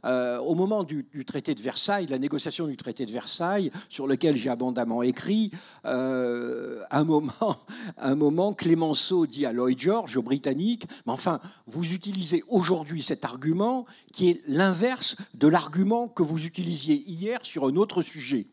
Au moment du traité de Versailles, la négociation du traité de Versailles, sur lequel j'ai abondamment écrit, un moment, Clemenceau dit à Lloyd George, au Britannique, mais enfin, vous utilisez aujourd'hui cet argument qui est l'inverse de l'argument que vous utilisiez hier sur un autre sujet.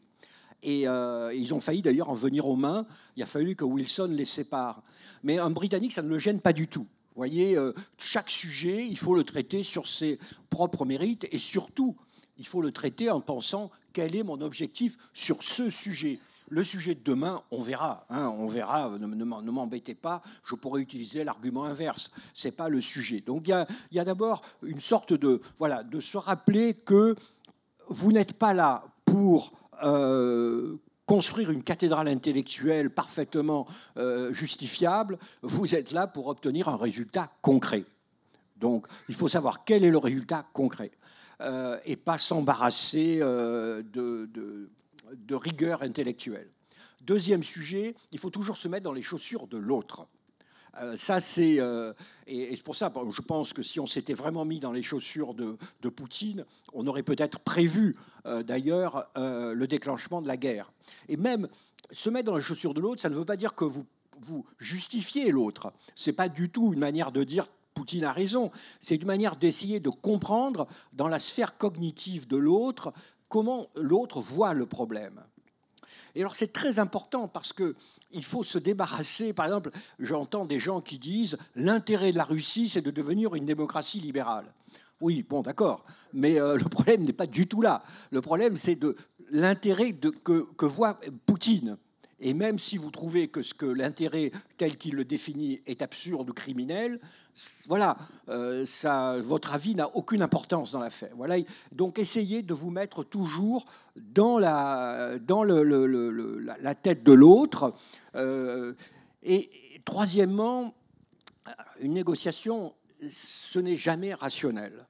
Et ils ont failli d'ailleurs en venir aux mains. Il a fallu que Wilson les sépare. Mais un Britannique, ça ne le gêne pas du tout. Vous voyez, chaque sujet, il faut le traiter sur ses propres mérites et surtout, il faut le traiter en pensant quel est mon objectif sur ce sujet. Le sujet de demain, on verra. On verra, ne m'embêtez pas, je pourrais utiliser l'argument inverse. Ce n'est pas le sujet. Donc il y a d'abord une sorte de se rappeler que vous n'êtes pas là pour construire une cathédrale intellectuelle parfaitement justifiable, vous êtes là pour obtenir un résultat concret. Donc, il faut savoir quel est le résultat concret et pas s'embarrasser de rigueur intellectuelle. Deuxième sujet, il faut toujours se mettre dans les chaussures de l'autre. Ça, c'est et c'est pour ça, je pense que si on s'était vraiment mis dans les chaussures de Poutine, on aurait peut-être prévu d'ailleurs le déclenchement de la guerre. Et même se mettre dans les chaussures de l'autre, ça ne veut pas dire que vous justifiez l'autre. C'est pas du tout une manière de dire Poutine a raison. C'est une manière d'essayer de comprendre dans la sphère cognitive de l'autre comment l'autre voit le problème. Et alors c'est très important parce qu'il faut se débarrasser. Par exemple, j'entends des gens qui disent l'intérêt de la Russie, c'est de devenir une démocratie libérale. Oui, bon, d'accord, mais le problème n'est pas du tout là. Le problème, c'est l'intérêt que voit Poutine. Et même si vous trouvez que l'intérêt tel qu'il le définit est absurde ou criminel, voilà, votre avis n'a aucune importance dans l'affaire. Voilà, donc essayez de vous mettre toujours dans la tête de l'autre. Et troisièmement, une négociation, ce n'est jamais rationnel.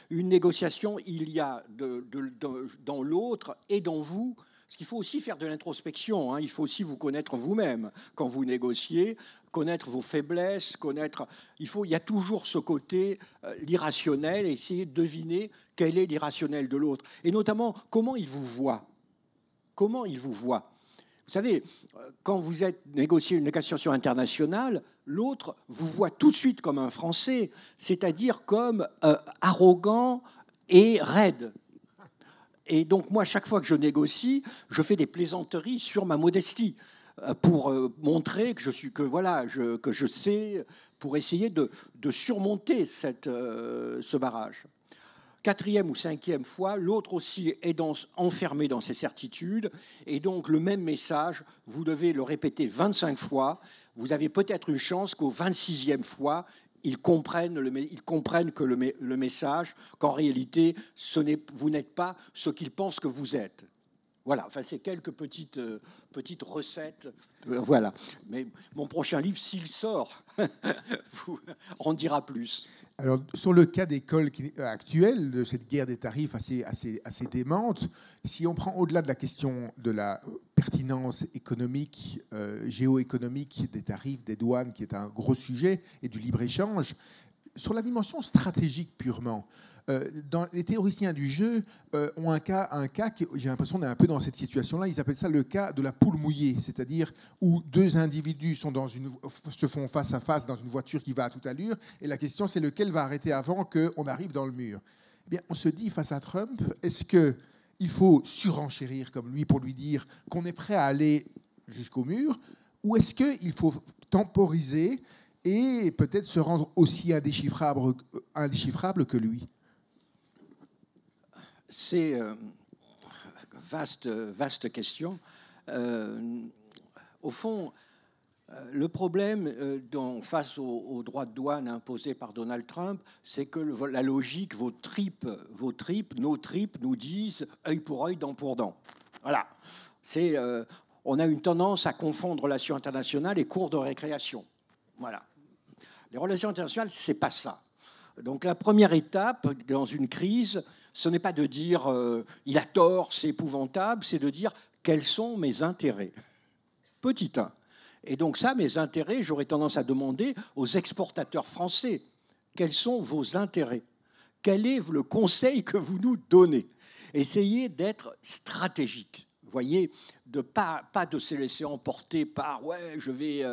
Une négociation, il y a dans l'autre et dans vous. Parce qu'il faut aussi faire de l'introspection, hein. Il faut aussi vous connaître vous-même quand vous négociez, connaître vos faiblesses, il y a toujours ce côté l'irrationnel, et essayer de deviner quel est l'irrationnel de l'autre. Et notamment, comment il vous voit. Comment il vous voit. Vous savez, quand vous êtes négocié une négociation internationale, l'autre vous voit tout de suite comme un Français, c'est-à-dire comme arrogant et raide. Et donc, moi, chaque fois que je négocie, je fais des plaisanteries sur ma modestie pour montrer que je sais, pour essayer de surmonter ce barrage. Quatrième ou cinquième fois, l'autre aussi est enfermé dans ses certitudes. Et donc, le même message, vous devez le répéter 25 fois. Vous avez peut-être une chance qu'au 26e fois, ils comprennent que le message, qu'en réalité, vous n'êtes pas ce qu'ils pensent que vous êtes. Voilà, enfin, c'est quelques petites recettes. Voilà. Mais mon prochain livre, s'il sort, vous en dira plus. Alors, sur le cas d'école actuelle, de cette guerre des tarifs assez démente, si on prend au-delà de la question de la pertinence économique, géoéconomique des tarifs, des douanes, qui est un gros sujet, et du libre-échange, sur la dimension stratégique purement, les théoriciens du jeu ont un cas qui, j'ai l'impression, on est un peu dans cette situation-là. Ils appellent ça le cas de la poule mouillée, c'est-à-dire où deux individus se font face à face dans une voiture qui va à toute allure, et la question, c'est lequel va arrêter avant qu'on arrive dans le mur. Eh bien, on se dit, face à Trump, est-ce qu'il faut surenchérir comme lui pour lui dire qu'on est prêt à aller jusqu'au mur, ou est-ce qu'il faut temporiser et peut-être se rendre aussi indéchiffrable que lui? C'est vaste question. Au fond, le problème face aux droits de douane imposés par Donald Trump, c'est que la logique, nos tripes nous disent œil pour œil, dent pour dent. Voilà. On a une tendance à confondre relations internationales et cours de récréation. Voilà. Les relations internationales, c'est pas ça. Donc la première étape dans une crise, ce n'est pas de dire il a tort, c'est épouvantable, c'est de dire quels sont mes intérêts. Petit 1. Et donc ça, mes intérêts, j'aurais tendance à demander aux exportateurs français, quels sont vos intérêts? Quel est le conseil que vous nous donnez? Essayez d'être stratégique, voyez, pas de se laisser emporter par ouais, je vais.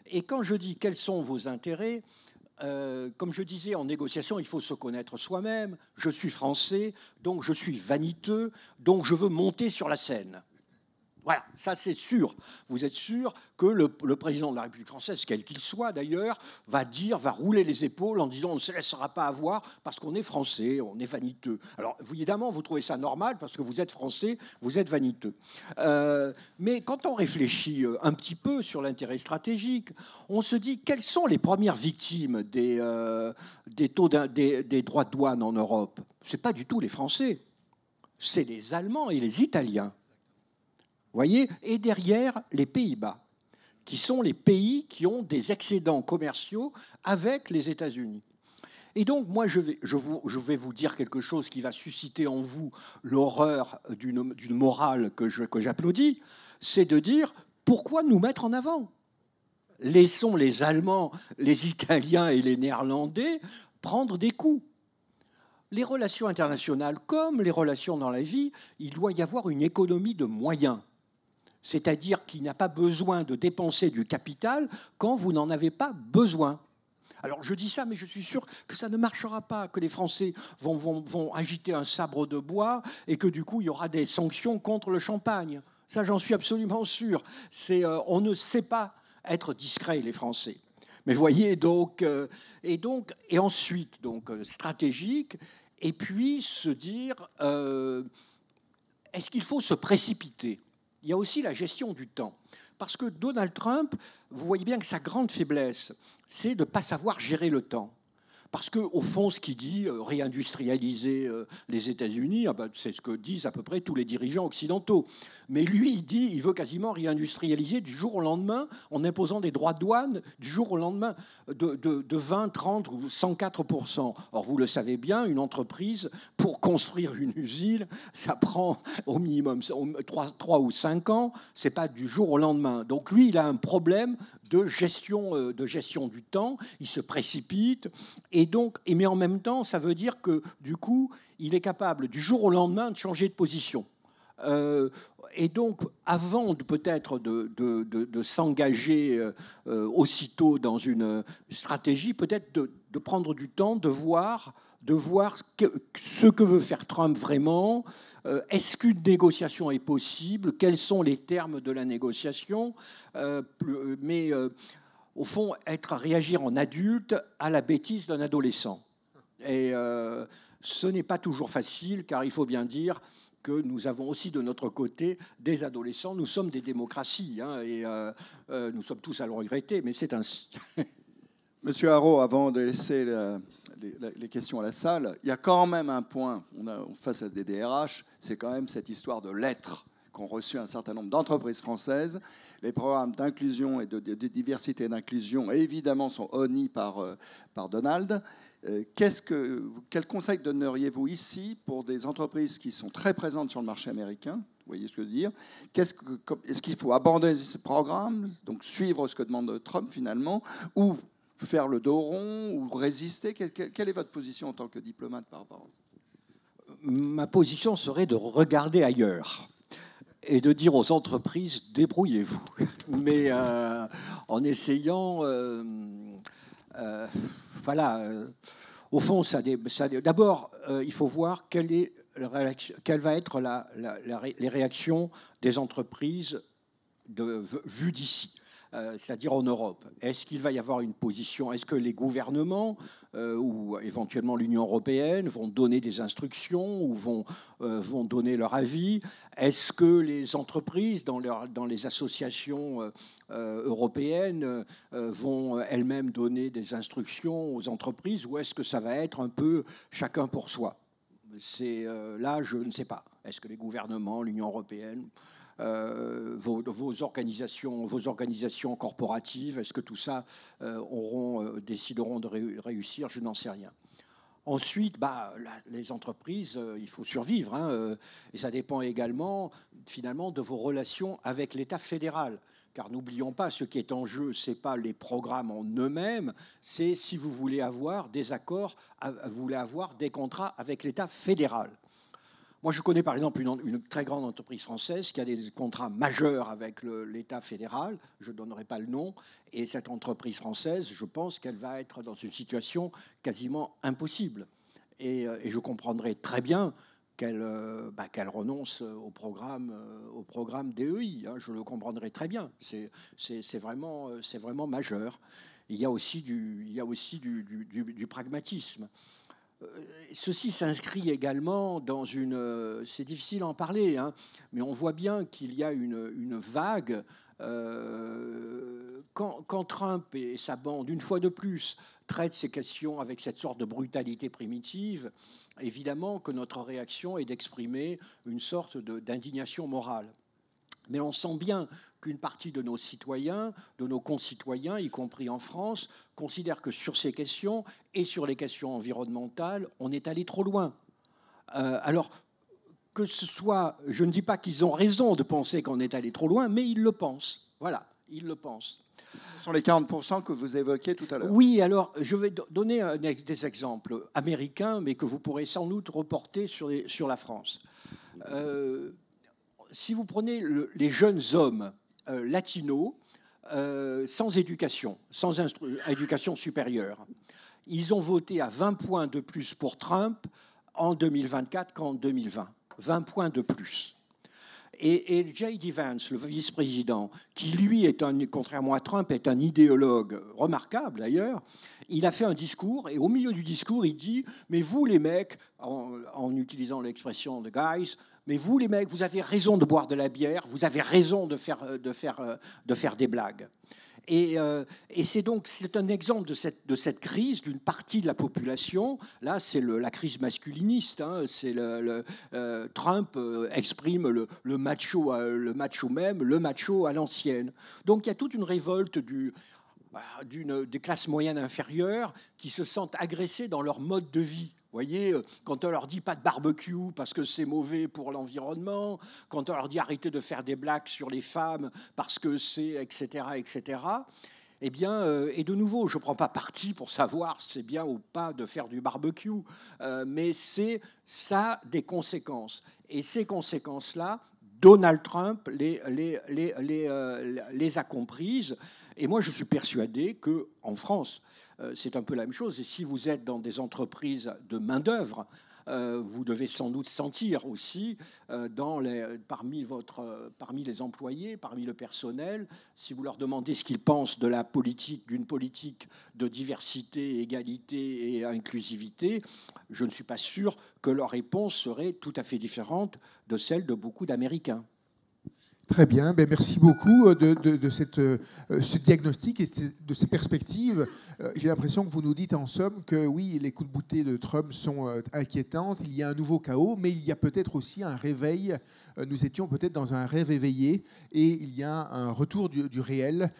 Et quand je dis quels sont vos intérêts, comme je disais, en négociation, il faut se connaître soi-même. Je suis français, donc je suis vaniteux, donc je veux monter sur la scène. Voilà, ça c'est sûr. Vous êtes sûr que le président de la République française, quel qu'il soit d'ailleurs, va rouler les épaules en disant on ne se laissera pas avoir parce qu'on est français, on est vaniteux. Alors évidemment, vous trouvez ça normal parce que vous êtes français, vous êtes vaniteux. Mais quand on réfléchit un petit peu sur l'intérêt stratégique, on se dit quelles sont les premières victimes des droits de douane en Europe? Ce n'est pas du tout les Français, c'est les Allemands et les Italiens. Voyez, et derrière, les Pays-Bas, qui sont les pays qui ont des excédents commerciaux avec les États-Unis. Et donc, moi, je vais vous dire quelque chose qui va susciter en vous l'horreur d'une morale que j'applaudis, c'est de dire, pourquoi nous mettre en avant? Laissons les Allemands, les Italiens et les Néerlandais prendre des coups. Les relations internationales, comme les relations dans la vie, il doit y avoir une économie de moyens. C'est-à-dire qu'il n'y a pas besoin de dépenser du capital quand vous n'en avez pas besoin. Alors je dis ça, mais je suis sûr que ça ne marchera pas, que les Français vont agiter un sabre de bois et que du coup il y aura des sanctions contre le champagne. Ça, j'en suis absolument sûr. On ne sait pas être discret, les Français. Mais voyez, et ensuite, stratégique, et puis se dire, est-ce qu'il faut se précipiter? Il y a aussi la gestion du temps. Parce que Donald Trump, vous voyez bien que sa grande faiblesse, c'est de ne pas savoir gérer le temps. Parce qu'au fond, ce qu'il dit, réindustrialiser les États-Unis, c'est ce que disent à peu près tous les dirigeants occidentaux. Mais lui, il veut quasiment réindustrialiser du jour au lendemain en imposant des droits de douane du jour au lendemain de 20, 30 ou 104%. Or, vous le savez bien, une entreprise, pour construire une usine, ça prend au minimum 3 ou 5 ans. Ce n'est pas du jour au lendemain. Donc lui, il a un problème de gestion du temps, il se précipite, mais en même temps, ça veut dire que, du coup, il est capable, du jour au lendemain, de changer de position. Et donc, avant peut-être de s'engager aussitôt dans une stratégie, peut-être de prendre du temps, de voir ce que veut faire Trump vraiment. Est-ce qu'une négociation est possible? Quels sont les termes de la négociation? Au fond, réagir en adulte à la bêtise d'un adolescent. Et ce n'est pas toujours facile, car il faut bien dire que nous avons aussi de notre côté des adolescents. Nous sommes des démocraties, et nous sommes tous à le regretter, mais c'est ainsi. Monsieur Haro, avant de laisser les questions à la salle, il y a quand même un point, face à des DRH, c'est quand même cette histoire de lettres qu'ont reçu un certain nombre d'entreprises françaises. Les programmes d'inclusion et de diversité et d'inclusion, évidemment, sont honnis par Donald. Quel conseil donneriez-vous ici pour des entreprises qui sont très présentes sur le marché américain? Vous voyez ce que je veux dire? Est-ce qu'il faut abandonner ces programmes, donc suivre ce que demande Trump finalement, ou faire le dos rond, ou résister? Quelle est votre position en tant que diplomate par rapport à ça? Ma position serait de regarder ailleurs et de dire aux entreprises, débrouillez-vous. Mais en essayant... au fond, d'abord, il faut voir quelle va être les réactions des entreprises vues d'ici, c'est-à-dire en Europe. Est-ce qu'il va y avoir une position? Est-ce que les gouvernements ou éventuellement l'Union européenne vont donner des instructions ou vont donner leur avis? Est-ce que les entreprises, dans les associations européennes, vont elles-mêmes donner des instructions aux entreprises, ou est-ce que ça va être un peu chacun pour soi? Là, je ne sais pas. Est-ce que les gouvernements, l'Union européenne, vos organisations corporatives, est-ce que tout ça décideront de réussir? Je n'en sais rien. Ensuite, les entreprises, il faut survivre, et ça dépend également, finalement, de vos relations avec l'État fédéral. Car n'oublions pas, ce qui est en jeu, ce n'est pas les programmes en eux-mêmes, c'est si vous voulez avoir des accords, vous voulez avoir des contrats avec l'État fédéral. Moi, je connais par exemple une très grande entreprise française qui a des contrats majeurs avec l'État fédéral, je ne donnerai pas le nom, et cette entreprise française, je pense qu'elle va être dans une situation quasiment impossible. Et je comprendrai très bien qu'elle renonce au programme DEI. Je le comprendrai très bien. C'est vraiment majeur. Il y a aussi du pragmatisme. Ceci s'inscrit également dans une... C'est difficile à en parler, mais on voit bien qu'il y a une vague. Quand Trump et sa bande, une fois de plus, traitent ces questions avec cette sorte de brutalité primitive, évidemment que notre réaction est d'exprimer une sorte d'indignation morale. Mais on sent bien qu'une partie de nos citoyens, de nos concitoyens, y compris en France, considèrent que sur ces questions et sur les questions environnementales, on est allé trop loin. Alors, que ce soit... Je ne dis pas qu'ils ont raison de penser qu'on est allé trop loin, mais ils le pensent. Voilà, ils le pensent. Ce sont les 40% que vous évoquiez tout à l'heure. Oui, alors, je vais donner des exemples américains, mais que vous pourrez sans doute reporter sur la France. Si vous prenez les jeunes hommes latinos sans éducation, sans éducation supérieure, ils ont voté à 20 points de plus pour Trump en 2024 qu'en 2020. 20 points de plus. Et J.D. Vance, le vice-président, qui lui, contrairement à Trump, est un idéologue remarquable d'ailleurs, il a fait un discours, et au milieu du discours, il dit « Mais vous, les mecs, en utilisant l'expression de guys, mais vous, les mecs, vous avez raison de boire de la bière, vous avez raison de faire des blagues. » Et c'est un exemple de cette crise d'une partie de la population. Là, c'est la crise masculiniste. Hein, c'est Trump exprime le macho même, le macho à l'ancienne. Donc il y a toute une révolte des classes moyennes inférieures qui se sentent agressées dans leur mode de vie. Vous voyez, quand on leur dit pas de barbecue parce que c'est mauvais pour l'environnement, quand on leur dit arrêtez de faire des blagues sur les femmes parce que c'est etc. etc. Eh bien, et de nouveau, je ne prends pas parti pour savoir si c'est bien ou pas de faire du barbecue, mais ça a des conséquences. Et ces conséquences-là, Donald Trump les a comprises. Et moi, je suis persuadé qu'en France, c'est un peu la même chose. Et si vous êtes dans des entreprises de main-d'œuvre, vous devez sans doute sentir aussi parmi les employés, parmi le personnel, si vous leur demandez ce qu'ils pensent de d'une politique de diversité, égalité et inclusivité, je ne suis pas sûr que leur réponse serait tout à fait différente de celle de beaucoup d'Américains. Très bien, merci beaucoup de ce diagnostic et de ces perspectives. J'ai l'impression que vous nous dites en somme que oui, les coups de boutet de Trump sont inquiétantes, il y a un nouveau chaos, mais il y a peut-être aussi un réveil. Nous étions peut-être dans un rêve éveillé et il y a un retour du réel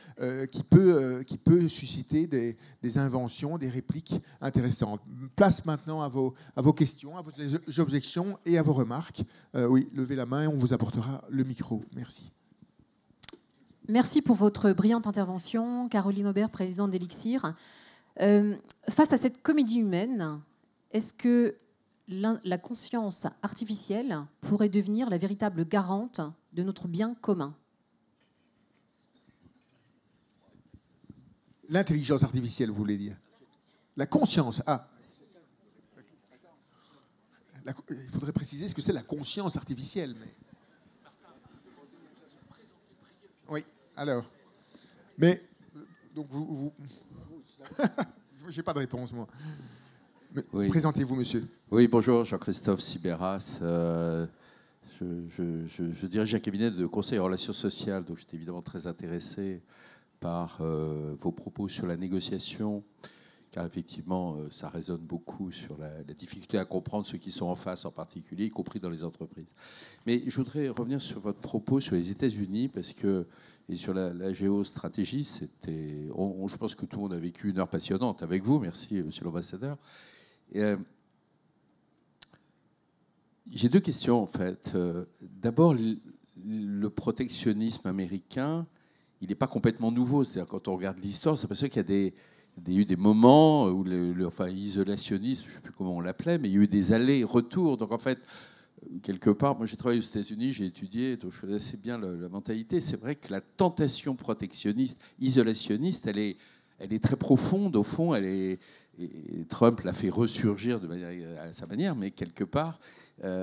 qui peut susciter des inventions, des répliques intéressantes. Place maintenant à vos questions, à vos objections et à vos remarques. Oui, levez la main et on vous apportera le micro. Merci. Merci pour votre brillante intervention, Caroline Aubert, présidente d'Elixir. Face à cette comédie humaine, est-ce que la conscience artificielle pourrait devenir la véritable garante de notre bien commun? L'intelligence artificielle, vous voulez dire? La conscience, il faudrait préciser ce que c'est la conscience artificielle. Mais... Oui, alors. Mais, donc vous... Je n'ai pas de réponse, moi. Oui. Présentez-vous, monsieur. Oui, bonjour, Jean-Christophe Sibéras. Je dirige un cabinet de conseil en relations sociales, donc j'étais évidemment très intéressé par vos propos sur la négociation, car effectivement, ça résonne beaucoup sur la difficulté à comprendre ceux qui sont en face, en particulier, y compris dans les entreprises. Mais je voudrais revenir sur votre propos sur les États-Unis, parce que, et sur la géostratégie, je pense que tout le monde a vécu une heure passionnante avec vous. Merci, monsieur l'ambassadeur. J'ai deux questions, en fait. D'abord, le protectionnisme américain, il n'est pas complètement nouveau. C'est-à-dire, quand on regarde l'histoire, c'est parce qu'il y a eu des moments où isolationnisme, je ne sais plus comment on l'appelait, mais il y a eu des allers-retours. Donc, en fait, quelque part, moi j'ai travaillé aux États-Unis, j'ai étudié, donc je connais assez bien la mentalité. C'est vrai que la tentation protectionniste, isolationniste, elle est très profonde. Au fond, et Trump l'a fait ressurgir à sa manière, mais quelque part,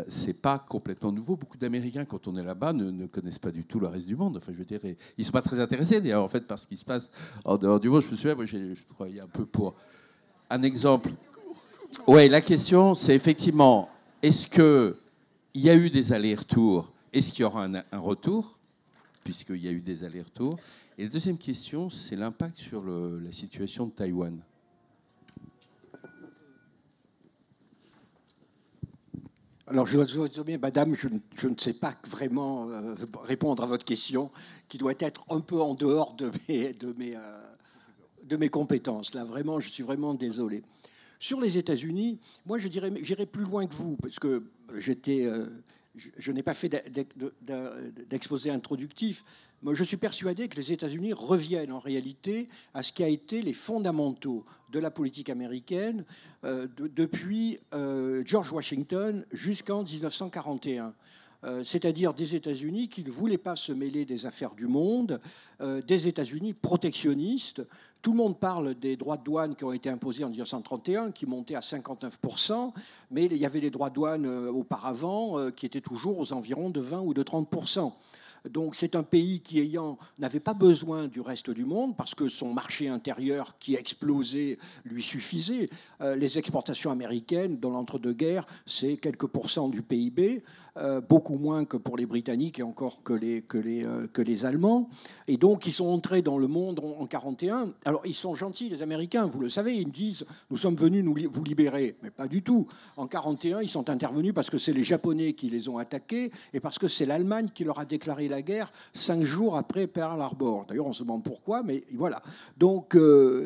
c'est pas complètement nouveau. Beaucoup d'Américains, quand on est là-bas, ne connaissent pas du tout le reste du monde. Enfin, je veux dire, ils sont pas très intéressés, d'ailleurs, en fait, par ce qui se passe en dehors du monde. Je me souviens, moi, je travaillais un peu pour un exemple. Ouais, la question, c'est effectivement, est-ce que il y a eu des allers-retours? Est-ce qu'il y aura un retour, puisqu'il y a eu des allers-retours? Et la deuxième question, c'est l'impact sur la situation de Taïwan. Alors, je dois vous dire, madame, je ne sais pas vraiment répondre à votre question, qui doit être un peu en dehors de mes compétences. Là, vraiment, je suis vraiment désolé. Sur les États-Unis, moi, j'irai plus loin que vous, parce que je n'ai pas fait d'exposé introductif. Moi, je suis persuadé que les États-Unis reviennent en réalité à ce qui a été les fondamentaux de la politique américaine depuis George Washington jusqu'en 1941. c'est-à-dire des États-Unis qui ne voulaient pas se mêler des affaires du monde, des États-Unis protectionnistes. Tout le monde parle des droits de douane qui ont été imposés en 1931, qui montaient à 59%, mais il y avait des droits de douane auparavant qui étaient toujours aux environs de 20 ou de 30%. Donc c'est un pays qui n'avait pas besoin du reste du monde parce que son marché intérieur qui explosait lui suffisait. Les exportations américaines dans l'entre-deux-guerres, c'est quelques pourcents du PIB, beaucoup moins que pour les Britanniques et encore que les Allemands. Et donc ils sont entrés dans le monde en 1941. Alors ils sont gentils, les Américains, vous le savez, ils disent « nous sommes venus vous libérer ». Mais pas du tout. En 1941, ils sont intervenus parce que c'est les Japonais qui les ont attaqués et parce que c'est l'Allemagne qui leur a déclaré la guerre 5 jours après Pearl Harbor. D'ailleurs, on se demande pourquoi, mais voilà. Donc,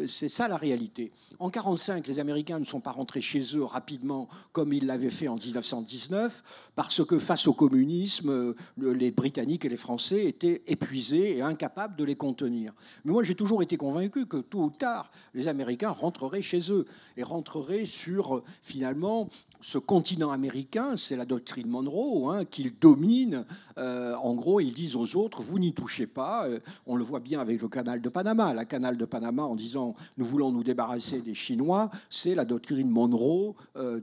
c'est ça la réalité. En 1945, les Américains ne sont pas rentrés chez eux rapidement comme ils l'avaient fait en 1919, parce que face au communisme, les Britanniques et les Français étaient épuisés et incapables de les contenir. Mais moi, j'ai toujours été convaincu que tôt ou tard, les Américains rentreraient chez eux et rentreraient sur, finalement, ce continent américain, c'est la doctrine Monroe, qu'ils dominent. En gros, ils disent aux autres, vous n'y touchez pas. On le voit bien avec le canal de Panama. La canal de Panama, en disant, nous voulons nous débarrasser des Chinois, c'est la doctrine Monroe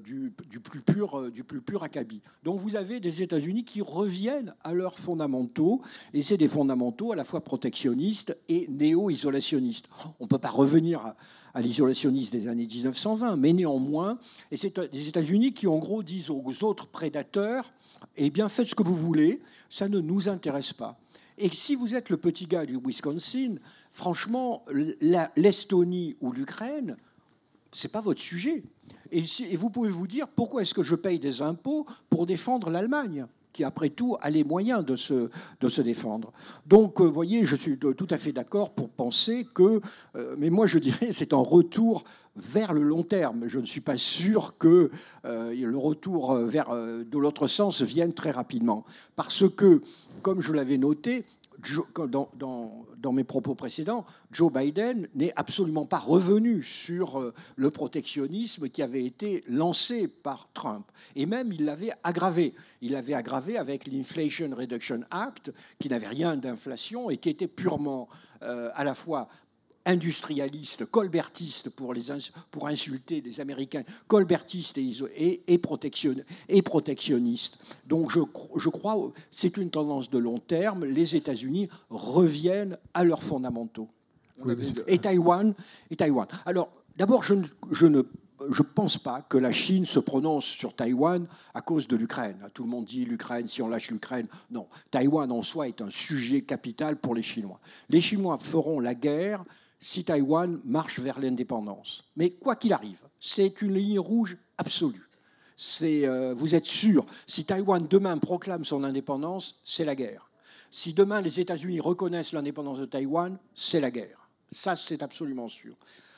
du plus pur acabit. Donc vous avez des États-Unis qui reviennent à leurs fondamentaux, et c'est des fondamentaux à la fois protectionnistes et néo-isolationnistes. On ne peut pas revenir à l'isolationnisme des années 1920, mais néanmoins, et c'est des États-Unis qui, en gros, disent aux autres prédateurs, eh bien, faites ce que vous voulez, ça ne nous intéresse pas. Et si vous êtes le petit gars du Wisconsin, franchement, l'Estonie ou l'Ukraine, ce n'est pas votre sujet. Et vous pouvez vous dire, pourquoi est-ce que je paye des impôts pour défendre l'Allemagne ? Qui, après tout, a les moyens de se défendre. Donc, vous voyez, je suis tout à fait d'accord pour penser que... mais moi, je dirais, c'est un retour vers le long terme. Je ne suis pas sûr que le retour de l'autre sens vienne très rapidement. Parce que, comme je l'avais noté, dans mes propos précédents, Joe Biden n'est absolument pas revenu sur le protectionnisme qui avait été lancé par Trump. Et même, il l'avait aggravé. Il l'avait aggravé avec l'Inflation Reduction Act, qui n'avait rien d'inflation et qui était purement à la fois industrialiste, colbertiste pour insulter les Américains, colbertiste et protectionniste. Donc je crois que c'est une tendance de long terme. Les États-Unis reviennent à leurs fondamentaux. Et Taïwan. Alors d'abord, je ne pense pas que la Chine se prononce sur Taïwan à cause de l'Ukraine. Tout le monde dit l'Ukraine, si on lâche l'Ukraine. Non, Taïwan en soi est un sujet capital pour les Chinois. Les Chinois feront la guerre si Taïwan marche vers l'indépendance. Mais quoi qu'il arrive, c'est une ligne rouge absolue. Vous êtes sûr, si Taïwan demain proclame son indépendance, c'est la guerre. Si demain les États-Unis reconnaissent l'indépendance de Taïwan, c'est la guerre. Ça, c'est absolument sûr.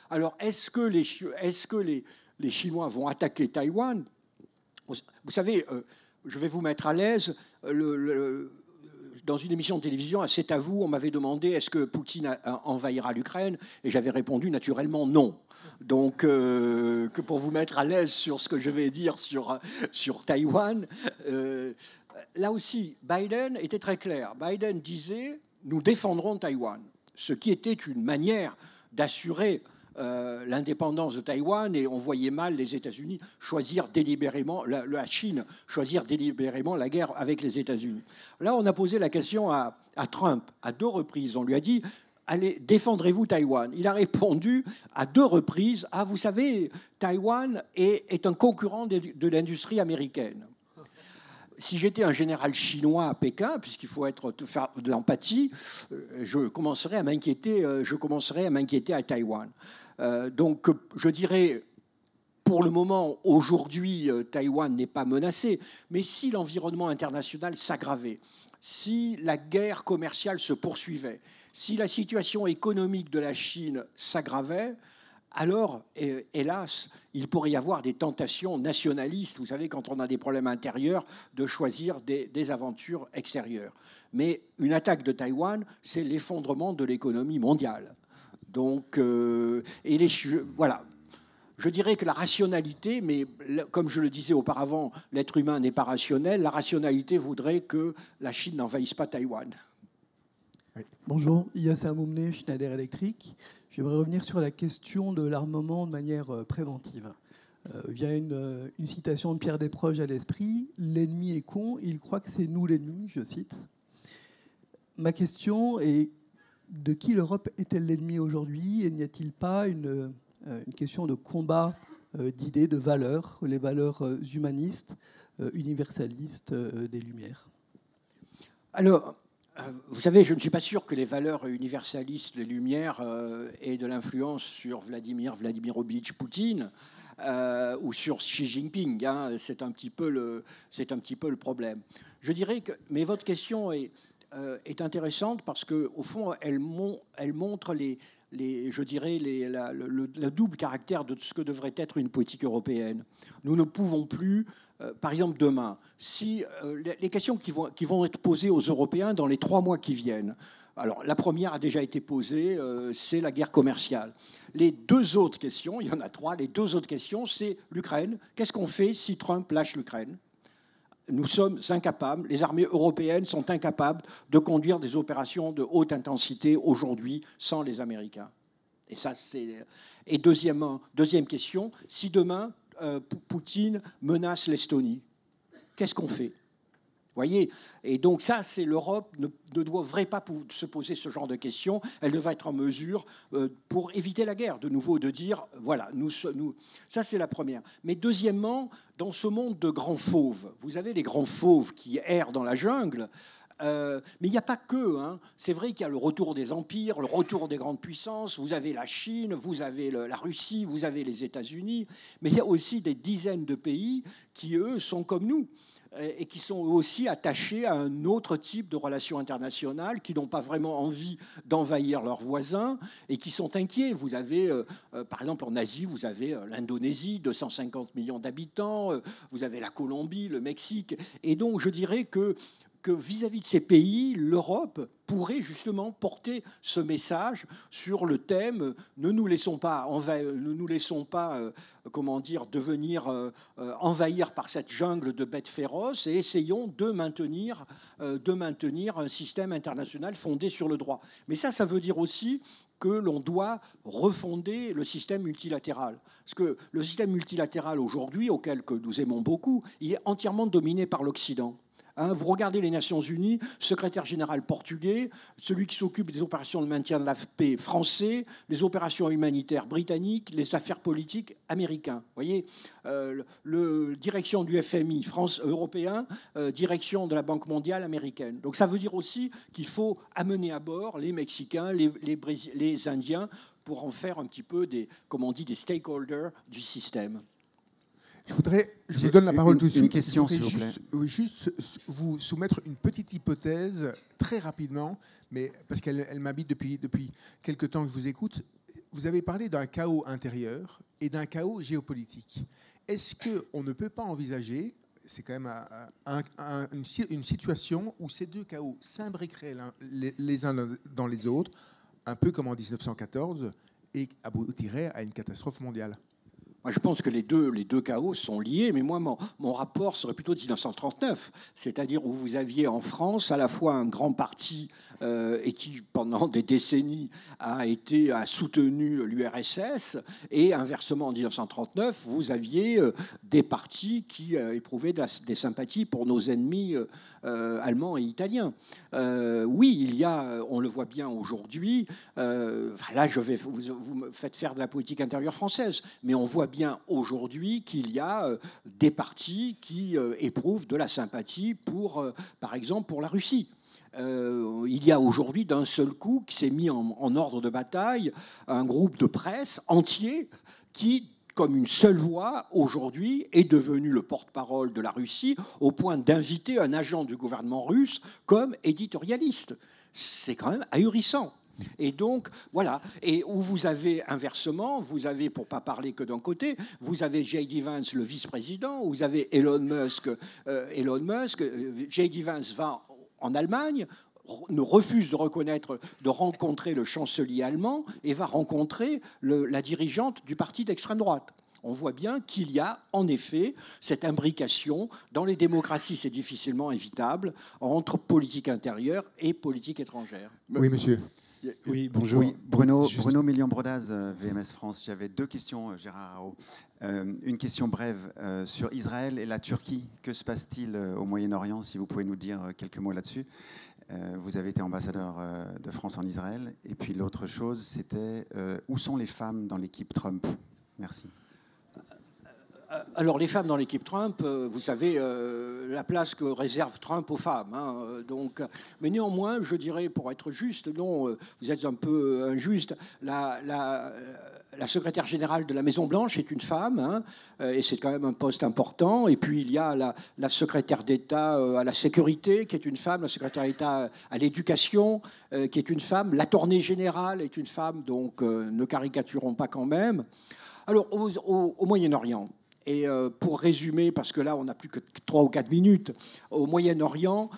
Alors, est-ce que les Chinois vont attaquer Taïwan ? Vous savez, je vais vous mettre à l'aise. Dans une émission de télévision, C'est à vous, on m'avait demandé est-ce que Poutine envahira l'Ukraine, et j'avais répondu naturellement non. Donc, que pour vous mettre à l'aise sur ce que je vais dire sur Taïwan, là aussi, Biden était très clair. Biden disait nous défendrons Taïwan, ce qui était une manière d'assurer l'indépendance de Taïwan, et on voyait mal les États-Unis choisir délibérément, la Chine choisir délibérément la guerre avec les États-Unis. Là, on a posé la question à Trump à 2 reprises. On lui a dit allez, défendrez-vous Taïwan ? Il a répondu à 2 reprises vous savez, Taïwan est un concurrent de l'industrie américaine. Si j'étais un général chinois à Pékin, puisqu'il faut faire de l'empathie, je commencerais à m'inquiéter à Taïwan. Donc, je dirais, pour le moment, aujourd'hui, Taïwan n'est pas menacé, mais si l'environnement international s'aggravait, si la guerre commerciale se poursuivait, si la situation économique de la Chine s'aggravait, alors, hélas, il pourrait y avoir des tentations nationalistes, vous savez, quand on a des problèmes intérieurs, de choisir des aventures extérieures. Mais une attaque de Taïwan, c'est l'effondrement de l'économie mondiale. Donc, voilà. Je dirais que la rationalité, mais comme je le disais auparavant, l'être humain n'est pas rationnel, la rationalité voudrait que la Chine n'envahisse pas Taïwan. Oui. Bonjour, Yasser Moumné, Schneider Electric. J'aimerais revenir sur la question de l'armement de manière préventive. Via une citation de Pierre Desproges à l'esprit, « L'ennemi est con, il croit que c'est nous l'ennemi », je cite. Ma question est, de qui l'Europe est-elle l'ennemi aujourd'hui? Et n'y a-t-il pas une question de combat d'idées, de valeurs, les valeurs humanistes, universalistes des Lumières? Alors, vous savez, je ne suis pas sûr que les valeurs universalistes des Lumières aient de l'influence sur Vladimirovitch Poutine ou sur Xi Jinping. Hein. C'est un petit peu le problème. Je dirais que, mais votre question est intéressante parce qu'au fond, elle montre le double caractère de ce que devrait être une politique européenne. Nous ne pouvons plus, par exemple demain, si les questions qui vont être posées aux Européens dans les 3 mois qui viennent. Alors, la première a déjà été posée, c'est la guerre commerciale. Les 2 autres questions, il y en a 3, les 2 autres questions, c'est l'Ukraine. Qu'est-ce qu'on fait si Trump lâche l'Ukraine? Nous sommes incapables, les armées européennes sont incapables de conduire des opérations de haute intensité aujourd'hui sans les Américains. Et ça, et deuxième question, si demain Poutine menace l'Estonie, qu'est-ce qu'on fait? Vous voyez? Et donc ça, c'est l'Europe ne devrait pas se poser ce genre de questions. Elle devrait être en mesure, pour éviter la guerre, de nouveau, de dire, voilà, ça c'est la première. Mais deuxièmement, dans ce monde de grands fauves, vous avez les grands fauves qui errent dans la jungle, mais il n'y a pas que. Hein. C'est vrai qu'il y a le retour des empires, le retour des grandes puissances. Vous avez la Chine, vous avez la Russie, vous avez les États-Unis. Mais il y a aussi des dizaines de pays qui, eux, sont comme nous et qui sont aussi attachés à un autre type de relations internationales, qui n'ont pas vraiment envie d'envahir leurs voisins et qui sont inquiets. Vous avez, par exemple, en Asie, vous avez l'Indonésie, 250 millions d'habitants, vous avez la Colombie, le Mexique. Et donc, je dirais que vis-à-vis de ces pays, l'Europe pourrait justement porter ce message sur le thème ne nous laissons pas devenir envahir par cette jungle de bêtes féroces et essayons de maintenir un système international fondé sur le droit. Mais ça veut dire aussi que l'on doit refonder le système multilatéral. Parce que le système multilatéral aujourd'hui, auquel que nous aimons beaucoup, il est entièrement dominé par l'Occident. Hein, vous regardez les Nations Unies, secrétaire général portugais, celui qui s'occupe des opérations de maintien de la paix français, les opérations humanitaires britanniques, les affaires politiques américains. Vous voyez, direction du FMI européen, direction de la Banque mondiale américaine. Donc ça veut dire aussi qu'il faut amener à bord les Mexicains, les Indiens, pour en faire un petit peu des stakeholders du système. Je vous donne la parole tout de suite. Une question, s'il vous plaît. Juste vous soumettre une petite hypothèse très rapidement, mais parce qu'elle m'habite depuis quelque temps que je vous écoute. Vous avez parlé d'un chaos intérieur et d'un chaos géopolitique. Est-ce qu'on ne peut pas envisager, c'est quand même une situation où ces 2 chaos s'imbriqueraient les uns dans les autres, un peu comme en 1914, et aboutiraient à une catastrophe mondiale? Moi, je pense que les deux chaos sont liés, mais moi, mon rapport serait plutôt de 1939, c'est-à-dire où vous aviez en France à la fois un grand parti et qui, pendant des décennies, a soutenu l'URSS, et inversement, en 1939, vous aviez des partis qui éprouvaient des sympathies pour nos ennemis allemands et italiens. Oui, il y a, on le voit bien aujourd'hui, là, vous me faites faire de la politique intérieure française, mais on voit bien aujourd'hui qu'il y a des partis qui éprouvent de la sympathie par exemple, pour la Russie. Il y a aujourd'hui d'un seul coup qui s'est mis en ordre de bataille un groupe de presse entier qui, comme une seule voix, aujourd'hui, est devenu le porte-parole de la Russie au point d'inviter un agent du gouvernement russe comme éditorialiste. C'est quand même ahurissant. Et donc, voilà. Et où vous avez, inversement, pour ne pas parler que d'un côté, vous avez J.D. Vance, le vice-président, vous avez Elon Musk. J.D. Vance va en Allemagne, refuse de rencontrer le chancelier allemand et va rencontrer la dirigeante du parti d'extrême droite. on voit bien qu'il y a en effet cette imbrication. Dans les démocraties, c'est difficilement évitable entre politique intérieure et politique étrangère. Oui, monsieur. Oui, bonjour. Oui, Bruno Million-Brodaz, VMS France. J'avais deux questions, Gérard Haro. Une question brève sur Israël et la Turquie. Que se passe-t-il au Moyen-Orient, si vous pouvez nous dire quelques mots là-dessus? Vous avez été ambassadeur de France en Israël. Et puis l'autre chose, c'était où sont les femmes dans l'équipe Trump? Merci. Alors, les femmes dans l'équipe Trump, vous savez, la place que réserve Trump aux femmes. Mais néanmoins, je dirais, pour être juste, non, vous êtes un peu injuste. La secrétaire générale de la Maison-Blanche est une femme, et c'est quand même un poste important. Et puis, il y a la secrétaire d'État à la sécurité, qui est une femme, la secrétaire d'État à l'éducation, qui est une femme, l'attorney général est une femme, donc ne caricaturons pas quand même. Alors, au Moyen-Orient, et pour résumer, parce que là, on n'a plus que 3 ou 4 minutes, au Moyen-Orient,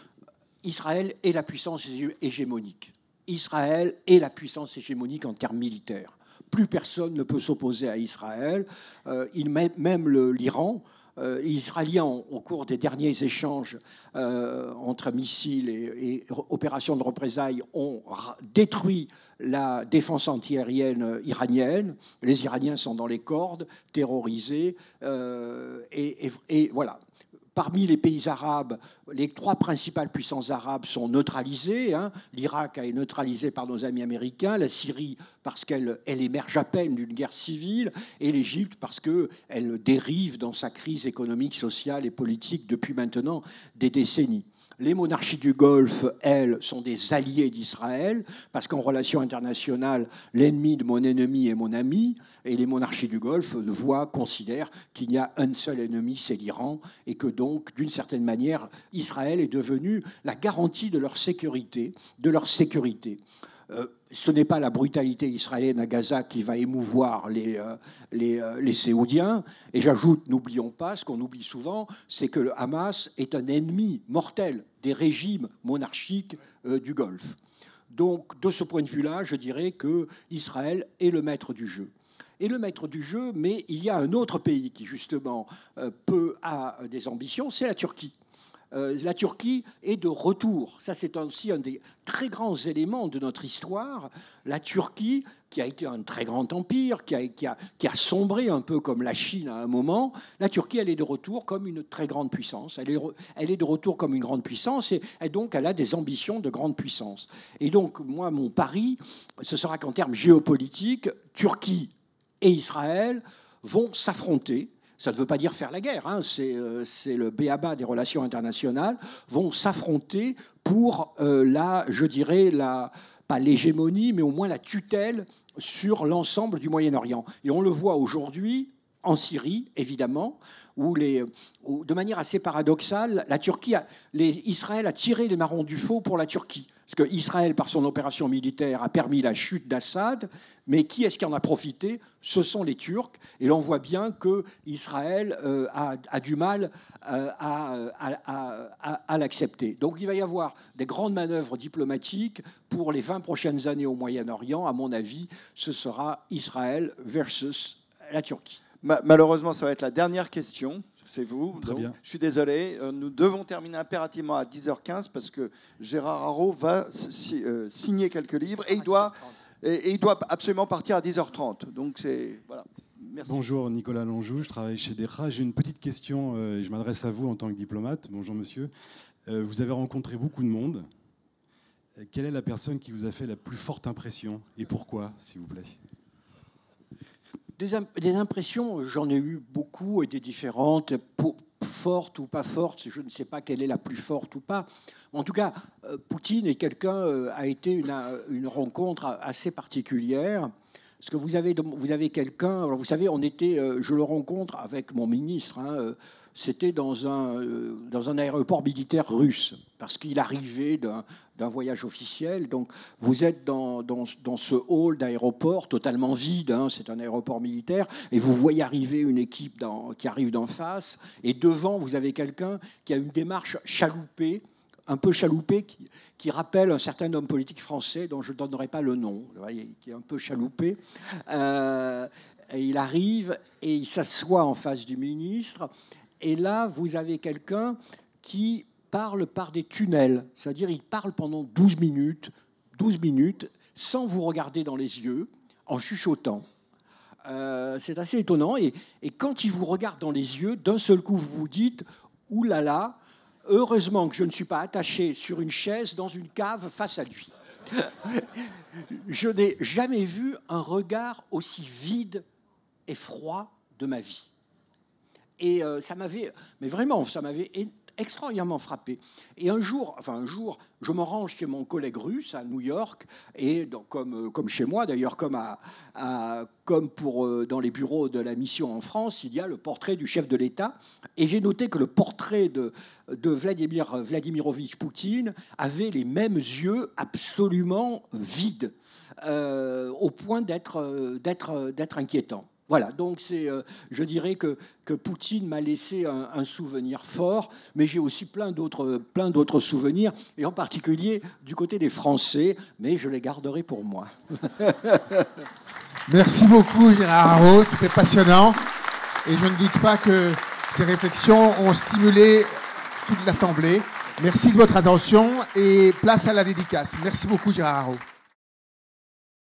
Israël est la puissance hégémonique. Israël est la puissance hégémonique en termes militaires. Plus personne ne peut s'opposer à Israël. Même l'Iran, les Israéliens, au cours des derniers échanges entre missiles et opérations de représailles, ont détruit la défense antiaérienne iranienne. Les Iraniens sont dans les cordes, terrorisés. Et voilà. Parmi les pays arabes, les 3 principales puissances arabes sont neutralisées. L'Irak est neutralisé par nos amis américains, la Syrie parce qu'elle émerge à peine d'une guerre civile, et l'Égypte parce qu'elle dérive dans sa crise économique, sociale et politique depuis maintenant des décennies. Les monarchies du Golfe, elles, sont des alliés d'Israël, parce qu'en relation internationale, l'ennemi de mon ennemi est mon ami, et les monarchies du Golfe considèrent qu'il n'y a un seul ennemi, c'est l'Iran, et que donc, d'une certaine manière, Israël est devenu la garantie de leur sécurité. Ce n'est pas la brutalité israélienne à Gaza qui va émouvoir les Séoudiens. Et j'ajoute, n'oublions pas, ce qu'on oublie souvent, c'est que le Hamas est un ennemi mortel des régimes monarchiques du Golfe. Donc, de ce point de vue-là, je dirais qu'Israël est le maître du jeu. Et le maître du jeu, mais il y a un autre pays qui, justement, a des ambitions, c'est la Turquie. La Turquie est de retour. Ça, c'est aussi un des très grands éléments de notre histoire. La Turquie, qui a été un très grand empire, qui a sombré un peu comme la Chine à un moment, la Turquie, elle est de retour comme une très grande puissance. Elle est de retour comme une grande puissance, et donc elle a des ambitions de grande puissance. Et donc, moi, mon pari, ce sera qu'en termes géopolitiques, Turquie et Israël vont s'affronter. Ça ne veut pas dire faire la guerre, c'est le b.a.-ba des relations internationales, vont s'affronter pour pas l'hégémonie, mais au moins la tutelle sur l'ensemble du Moyen-Orient. Et on le voit aujourd'hui en Syrie, évidemment, où de manière assez paradoxale, Israël a tiré les marrons du faux pour la Turquie. Parce qu'Israël, par son opération militaire, a permis la chute d'Assad, mais qui est-ce qui en a profité? Ce sont les Turcs. Et l'on voit bien qu'Israël a du mal à l'accepter. Donc il va y avoir des grandes manœuvres diplomatiques pour les 20 prochaines années au Moyen-Orient. À mon avis, ce sera Israël versus la Turquie. Malheureusement, ça va être la dernière question. C'est vous. Très bien. Je suis désolé. Nous devons terminer impérativement à 10h15 parce que Gérard Haro va signer quelques livres et il doit absolument partir à 10h30. Donc c'est voilà. Merci. Bonjour, Nicolas Lonjou, je travaille chez DERA. J'ai une petite question et je m'adresse à vous en tant que diplomate. Bonjour monsieur. Vous avez rencontré beaucoup de monde. Quelle est la personne qui vous a fait la plus forte impression et pourquoi, s'il vous plaît? Des impressions, j'en ai eu beaucoup et des différentes, fortes ou pas fortes. Je ne sais pas quelle est la plus forte ou pas. En tout cas, Poutine est a été une rencontre assez particulière. Parce que vous avez quelqu'un. Alors vous savez, je le rencontre avec mon ministre. C'était dans un aéroport militaire russe, parce qu'il arrivait d'un voyage officiel. Donc vous êtes dans ce hall d'aéroport totalement vide, c'est un aéroport militaire, et vous voyez arriver une équipe qui arrive d'en face, et devant, vous avez quelqu'un qui a une démarche chaloupée, un peu chaloupé, qui rappelle un certain homme politique français dont je ne donnerai pas le nom, qui est un peu chaloupé. Et il arrive et il s'assoit en face du ministre. Et là, vous avez quelqu'un qui parle par des tunnels. C'est-à-dire, il parle pendant 12 minutes, sans vous regarder dans les yeux, en chuchotant. C'est assez étonnant. Et quand il vous regarde dans les yeux, d'un seul coup, vous vous dites « Ouh là là, heureusement que je ne suis pas attaché sur une chaise dans une cave face à lui. » Je n'ai jamais vu un regard aussi vide et froid de ma vie. Et ça m'avait extraordinairement frappé. Et un jour, je me rends chez mon collègue russe à New York, et donc, comme chez moi d'ailleurs, comme dans les bureaux de la mission en France, il y a le portrait du chef de l'État. Et j'ai noté que le portrait de Vladimirovitch Poutine avait les mêmes yeux absolument vides, au point d'être inquiétant. Voilà, donc je dirais que Poutine m'a laissé un souvenir fort, mais j'ai aussi plein d'autres souvenirs, et en particulier du côté des Français, mais je les garderai pour moi. Merci beaucoup Gérard Haro, c'était passionnant, et je ne doute pas que ces réflexions ont stimulé toute l'Assemblée. Merci de votre attention, et place à la dédicace. Merci beaucoup Gérard Haro.